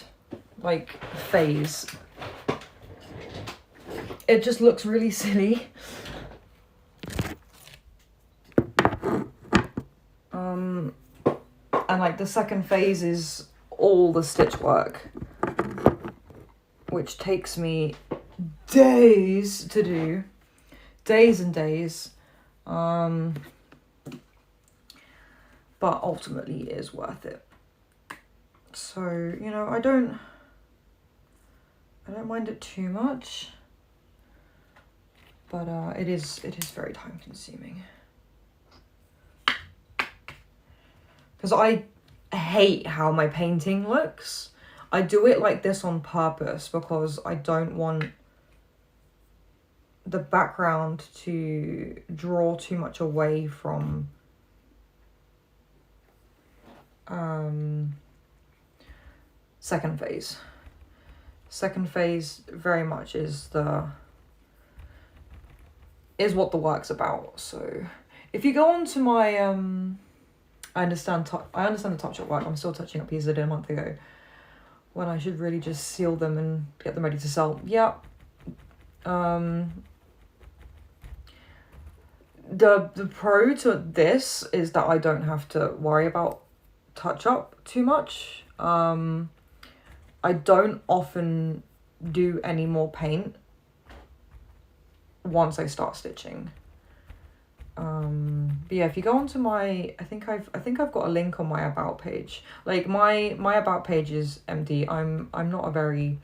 phase, it just looks really silly. And the second phase is all the stitch work, which takes me days to do, days and days. But ultimately it is worth it. So, you know, I don't mind it too much, but it is very time consuming. because I hate how my painting looks. I do it like this on purpose because I don't want the background to draw too much away from second phase. Second phase very much is what the work's about. So if you go on to my I understand the touch-up work. I'm still touching up pieces I did a month ago when I should really just seal them and get them ready to sell. Yeah. The pro to this is that I don't have to worry about touch-up too much. I don't often do any more paint once I start stitching. But yeah, if you go onto my, I think I've got a link on my about page. Like my about page is empty. I'm not a very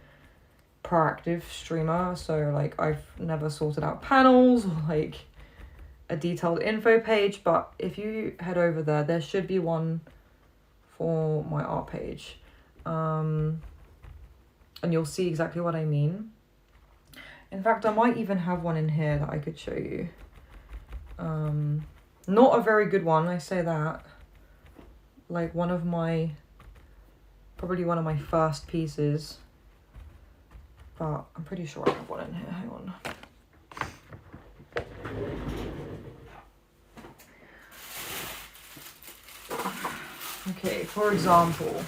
proactive streamer, so like I've never sorted out panels or like a detailed info page, but if you head over there should be one for my art page. And you'll see exactly what I mean. In fact, I might even have one in here that I could show you. Not a very good one, I say that. Like probably one of my first pieces. But I'm pretty sure I have one in here, hang on. Okay, for example,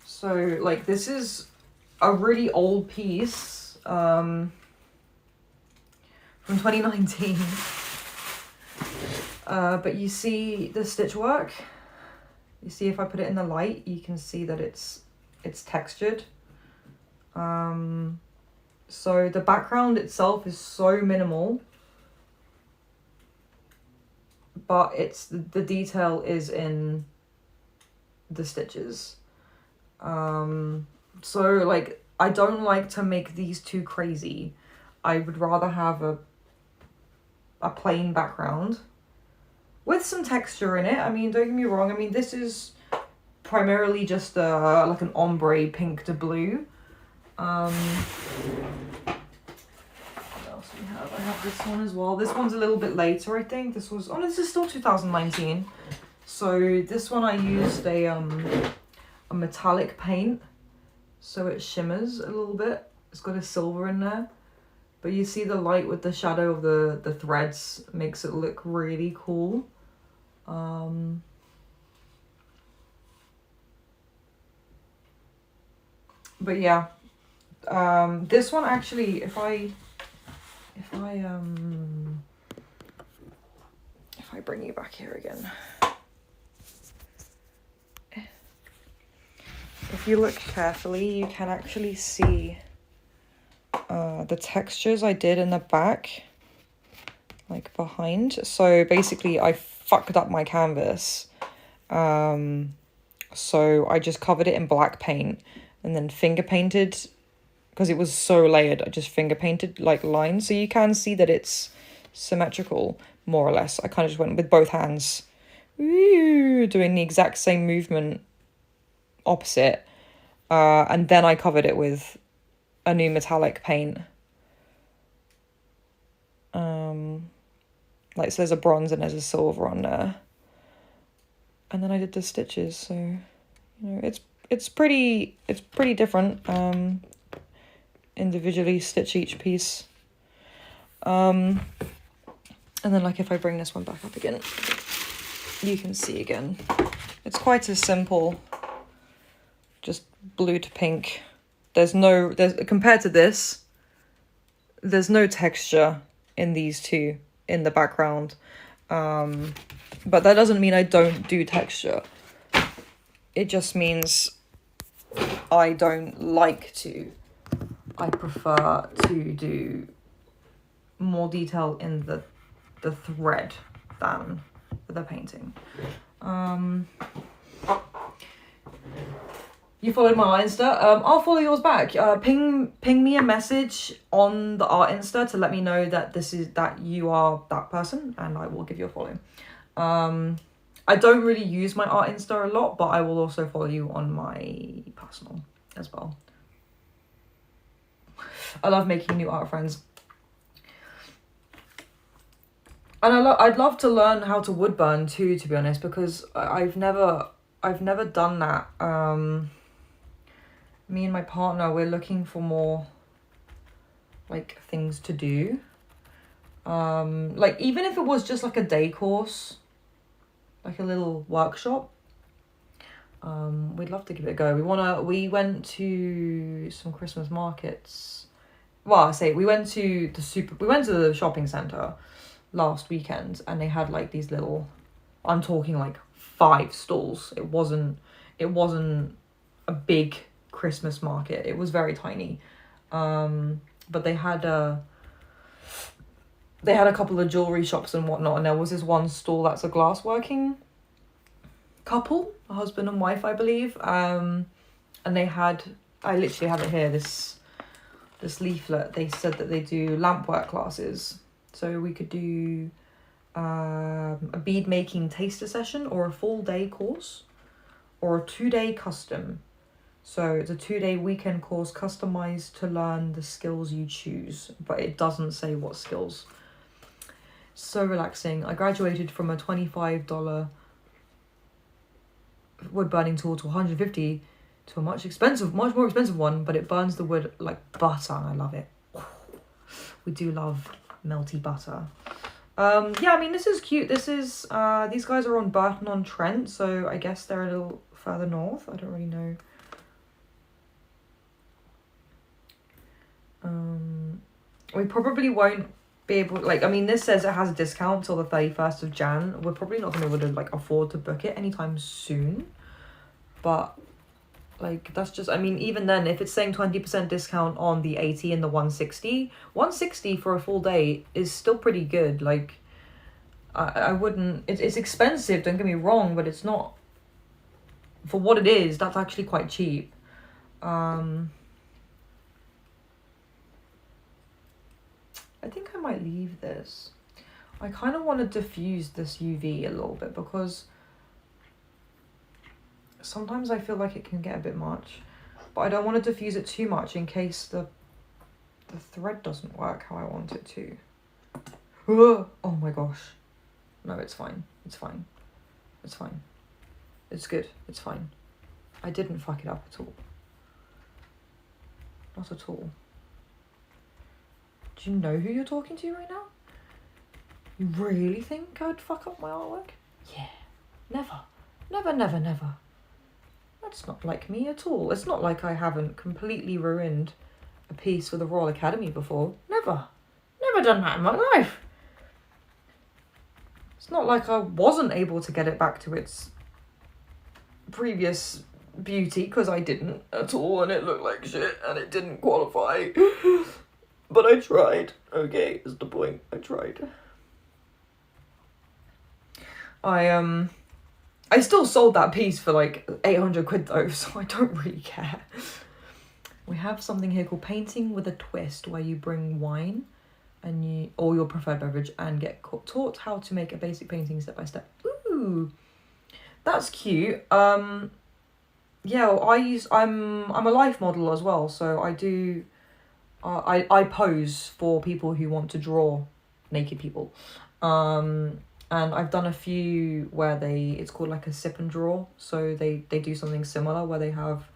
so like this is a really old piece from 2019. But you see the stitch work. You see if I put it in the light, you can see that it's textured. So the background itself is so minimal, but the detail is in the stitches. So like I don't like to make these too crazy. I would rather have a plain background with some texture in it. I mean, don't get me wrong. I mean, this is primarily just like an ombre pink to blue. What else we have? I have this one as well. This one's a little bit later, I think. This is still 2019. So this one I used a metallic paint, so it shimmers a little bit. It's got a silver in there. But you see the light with the shadow of the threads makes it look really cool. But yeah, this one actually, if I bring you back here again, if you look carefully, you can actually see the textures I did in the back, like behind. So basically I fucked up my canvas. So I just covered it in black paint and then finger painted, because it was so layered, I just finger painted like lines. So you can see that it's symmetrical, more or less. I kind of just went with both hands, doing the exact same movement opposite. And then I covered it with a new metallic paint. Like, so there's a bronze and there's a silver on there. And then I did the stitches, so, you know, it's pretty different. Individually stitch each piece. And then, like, if I bring this one back up again, you can see again. It's quite a simple, just blue to pink. Compared to this, there's no texture in these two in the background. But that doesn't mean I don't do texture. It just means I don't like to. I prefer to do more detail in the thread than the painting. You followed my Insta. I'll follow yours back. Ping me a message on the art Insta to let me know that you are that person, and I will give you a follow. I don't really use my art Insta a lot, but I will also follow you on my personal as well. I love making new art friends. And I'd love to learn how to wood burn too, to be honest, because I've never done that. Me and my partner, we're looking for more like things to do. Like even if it was just like a day course, like a little workshop, we'd love to give it a go. We went to some Christmas markets. Well, I say we went to the shopping centre last weekend, and they had like these little, I'm talking like 5 stalls. It wasn't a big Christmas market. It was very tiny. But they had a couple of jewelry shops and whatnot, and there was this one stall that's a glassworking couple, a husband and wife, I believe. And they had, I literally have it here, this leaflet. They said that they do lampwork classes. So we could do a bead making taster session, or a full day course, or a 2-day custom. So it's a 2-day weekend course customized to learn the skills you choose, but it doesn't say what skills. So relaxing. I graduated from a $25 wood burning tool to $150 to a much more expensive one, but it burns the wood like butter, and I love it. We do love melty butter. Yeah, I mean, this is cute. This is these guys are on Burton-on-Trent, so I guess they're a little further north. I don't really know. We probably won't be able, like, I mean, this says it has a discount till the 31st of Jan. We're probably not going to be able to like afford to book it anytime soon, but like that's just, I mean, even then, if it's saying 20% discount on the 80 and the 160 for a full day is still pretty good. Like I wouldn't, it's expensive, don't get me wrong, but it's not, for what it is, that's actually quite cheap. I think I might leave this. I kind of want to diffuse this UV a little bit, because sometimes I feel like it can get a bit much, but I don't want to diffuse it too much in case the thread doesn't work how I want it to. Oh my gosh. No, it's fine. It's fine. It's fine. It's good. It's fine. I didn't fuck it up at all. Not at all. Do you know who you're talking to right now? You really think I'd fuck up my artwork? Yeah. Never. Never, never, never. That's not like me at all. It's not like I haven't completely ruined a piece for the Royal Academy before. Never. Never done that in my life. It's not like I wasn't able to get it back to its previous beauty, because I didn't at all, and it looked like shit and it didn't qualify. But I tried. Okay, is the point. I tried. I still sold that piece for like 800 quid though, so I don't really care. We have something here called Painting with a Twist, where you bring wine and or your preferred beverage and get taught how to make a basic painting step by step. Ooh, that's cute. Yeah, I'm a life model as well, so I do. I pose for people who want to draw naked people. And I've done a few where it's called like a sip and draw. So they do something similar where they have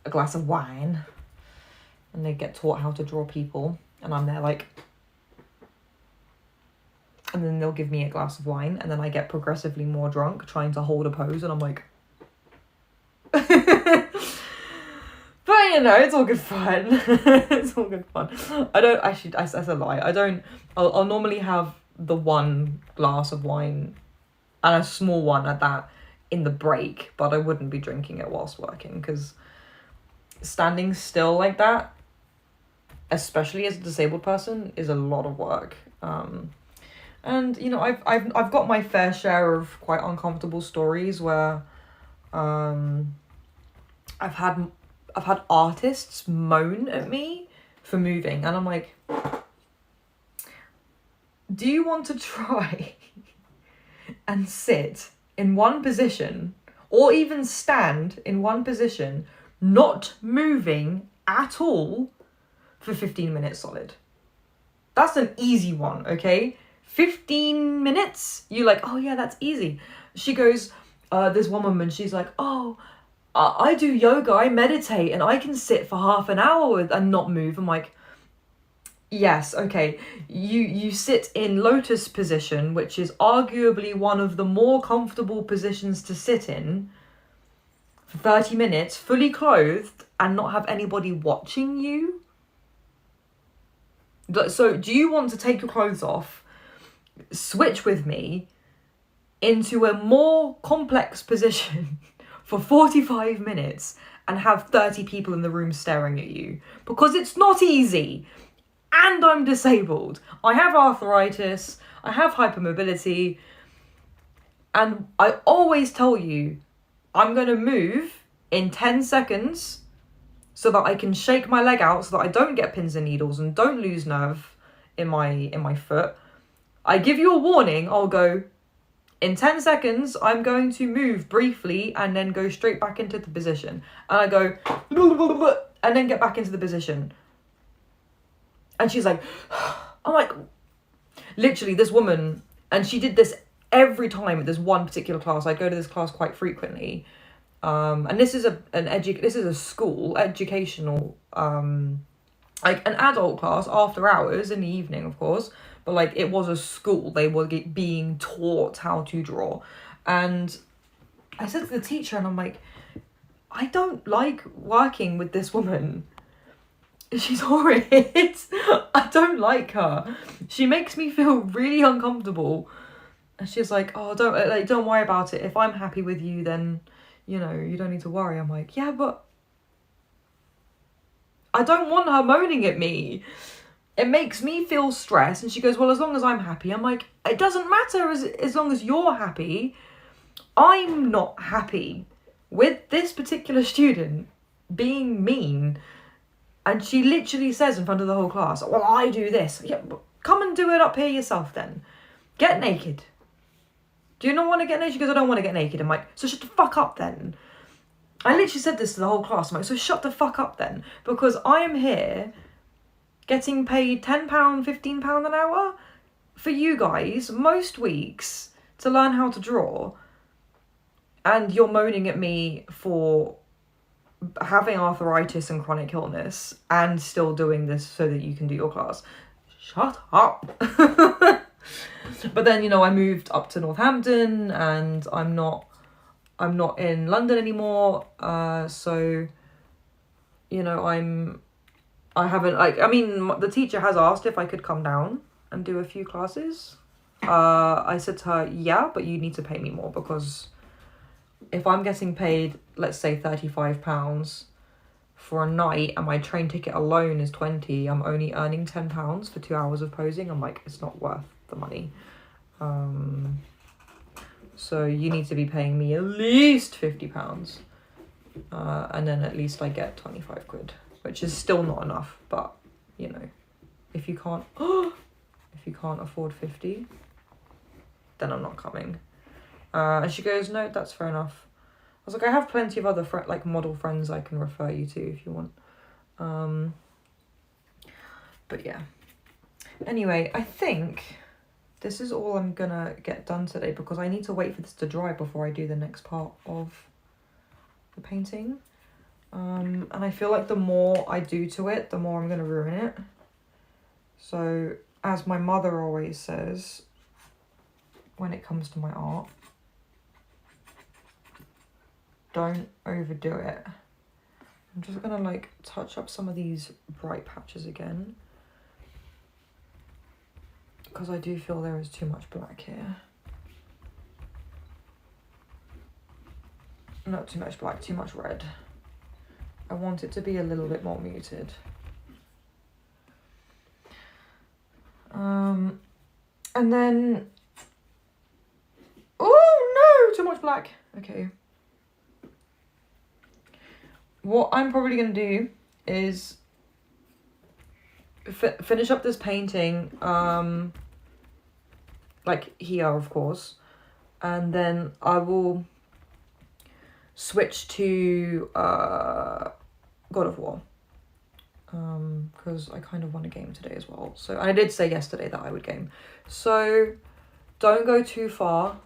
a glass of wine and they get taught how to draw people. And I'm there like, and then they'll give me a glass of wine, and then I get progressively more drunk trying to hold a pose, and I'm like, but you know, it's all good fun. It's all good fun. I don't actually, that's a lie. I'll normally have the one glass of wine, and a small one at that, in the break, but I wouldn't be drinking it whilst working, because standing still like that especially as a disabled person, is a lot of work. And you know, I've got my fair share of quite uncomfortable stories where I've had artists moan at me for moving, and I'm like, do you want to try and sit in one position, or even stand in one position, not moving at all for 15 minutes solid? That's an easy one, okay? 15 minutes? You're like, oh yeah, that's easy. She goes, this one woman, she's like, oh, I do yoga, I meditate, and I can sit for half an hour and not move. I'm like, yes, okay. You sit in lotus position, which is arguably one of the more comfortable positions to sit in, for 30 minutes, fully clothed, and not have anybody watching you. So do you want to take your clothes off, switch with me into a more complex position for 45 minutes and have 30 people in the room staring at you? Because it's not easy. And I'm disabled. I have arthritis. I have hypermobility. And I always tell you, I'm going to move in 10 seconds so that I can shake my leg out so that I don't get pins and needles and don't lose nerve in my foot. I give you a warning. I'll go, in 10 seconds, I'm going to move briefly and then go straight back into the position. And I go, and then get back into the position. And she's like, I'm like, literally this woman, and she did this every time at this one particular class. I go to this class quite frequently. And this is a school, educational, like an adult class after hours in the evening, of course. But like, it was a school. They were being taught how to draw. And I said to the teacher, and I'm like, I don't like working with this woman. She's horrid. I don't like her. She makes me feel really uncomfortable. And she's like, oh, don't worry about it. If I'm happy with you, then, you know, you don't need to worry. I'm like, yeah, but I don't want her moaning at me. It makes me feel stressed. And she goes, well, as long as I'm happy. I'm like, it doesn't matter as long as you're happy. I'm not happy with this particular student being mean. And she literally says in front of the whole class, well, I do this. Yeah, come and do it up here yourself then. Get naked. Do you not want to get naked? She goes, I don't want to get naked. I'm like, so shut the fuck up then. I literally said this to the whole class. I'm like, so shut the fuck up then. Because I am here getting paid £10, £15 an hour for you guys most weeks to learn how to draw. And you're moaning at me for having arthritis and chronic illness and still doing this so that you can do your class. Shut up. But then, you know, I moved up to Northampton and I'm not in London anymore. So, you know, the teacher has asked if I could come down and do a few classes. I said to her, yeah, but you need to pay me more, because if I'm getting paid, let's say £35 for a night and my train ticket alone is 20, I'm only earning £10 for 2 hours of posing. I'm like, it's not worth the money. So you need to be paying me at least £50. And then at least I get 25 quid, which is still not enough. But, you know, if you can't afford 50, then I'm not coming. And she goes, no, that's fair enough. I was like, I have plenty of other model friends I can refer you to if you want. But yeah. Anyway, I think this is all I'm gonna get done today, because I need to wait for this to dry before I do the next part of the painting. And I feel like the more I do to it, the more I'm gonna ruin it. So, as my mother always says, when it comes to my art, don't overdo it. I'm just gonna like touch up some of these bright patches again, because I do feel there is too much black here. Not too much black, too much red. I want it to be a little bit more muted. And then, oh no, too much black. Okay. What I'm probably going to do is finish up this painting, like here, of course. And then I will switch to God of War. Because I kind of want a game today as well. So I did say yesterday that I would game. So don't go too far.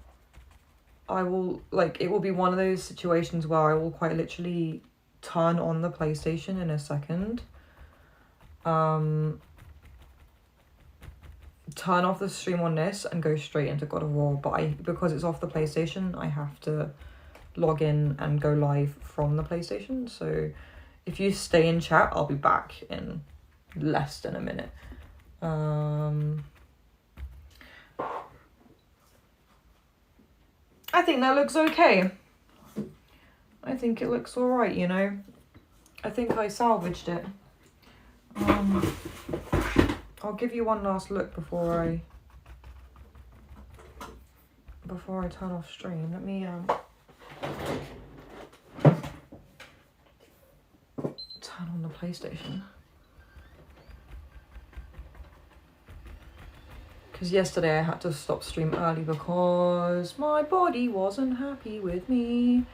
I will, like, it will be one of those situations where I will quite literally turn on the PlayStation in a second. Turn off the stream on this and go straight into God of War. But because it's off the PlayStation, I have to log in and go live from the PlayStation. So if you stay in chat, I'll be back in less than a minute. I think that looks okay. I think it looks alright, you know. I think I salvaged it. I'll give you one last look before I turn off stream. Let me turn on the PlayStation. Because yesterday I had to stop stream early because my body wasn't happy with me.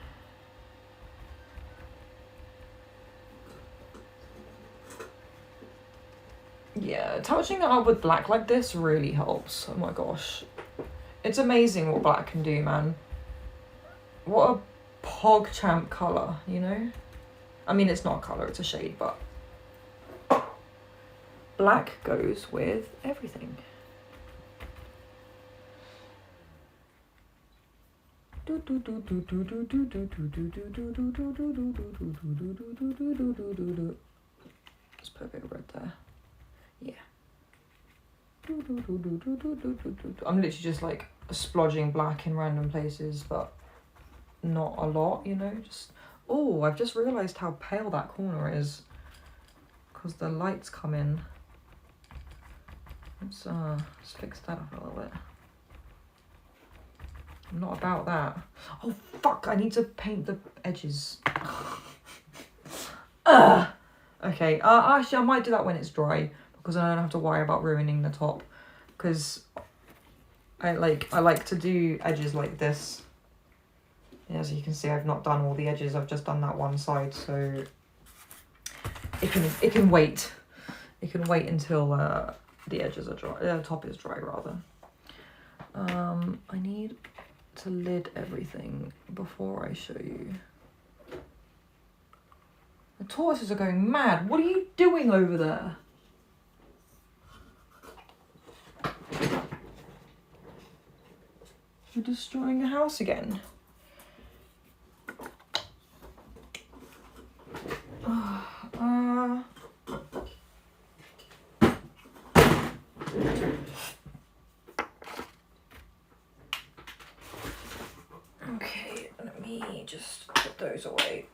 Yeah, touching it up with black like this really helps. Oh my gosh. It's amazing what black can do, man. What a PogChamp colour, you know? I mean, it's not a colour, it's a shade, but black goes with everything. Let's put a bit of red there. Yeah. I'm literally just like splodging black in random places, but not a lot, you know? Just, oh, I've just realised how pale that corner is because the lights come in. Let's fix that up a little bit. I'm not about that. Oh fuck, I need to paint the edges. Okay, actually I might do that when it's dry because I don't have to worry about ruining the top, because I like to do edges like this. As you can see, I've not done all the edges, I've just done that one side, so it can wait. It can wait until the edges are dry, the top is dry rather. I need to lid everything before I show you. The tortoises are going mad. What are you doing over there? You're destroying the house again. Okay, let me just put those away.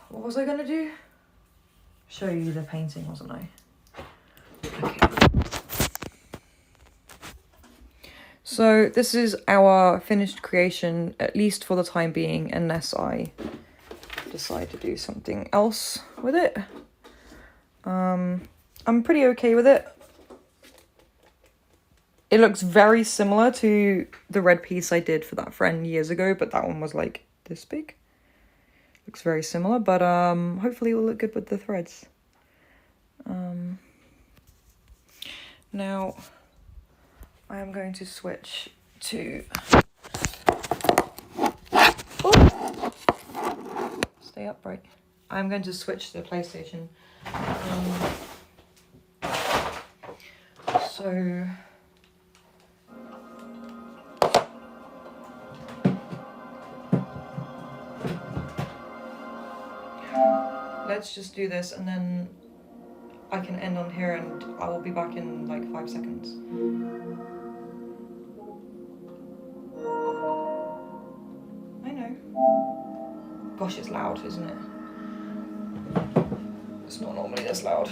What was I gonna do? Show you the painting, wasn't I? Okay. So this is our finished creation, at least for the time being, unless I decide to do something else with it. I'm pretty okay with it. It looks very similar to the red piece I did for that friend years ago, but that one was like this big. Looks very similar, but hopefully it will look good with the threads. Now I am going to switch to... Oh! Stay upright. I'm going to switch to the PlayStation. So... let's just do this and then I can end on here and I will be back in like 5 seconds. I know. Gosh, it's loud, isn't it? It's not normally this loud.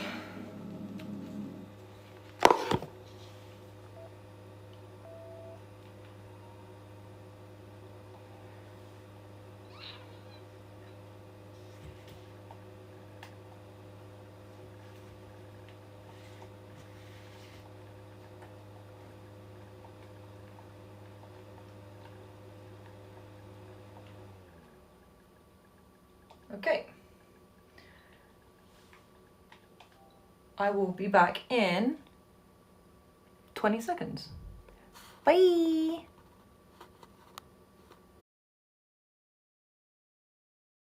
Okay. I will be back in 20 seconds. Bye!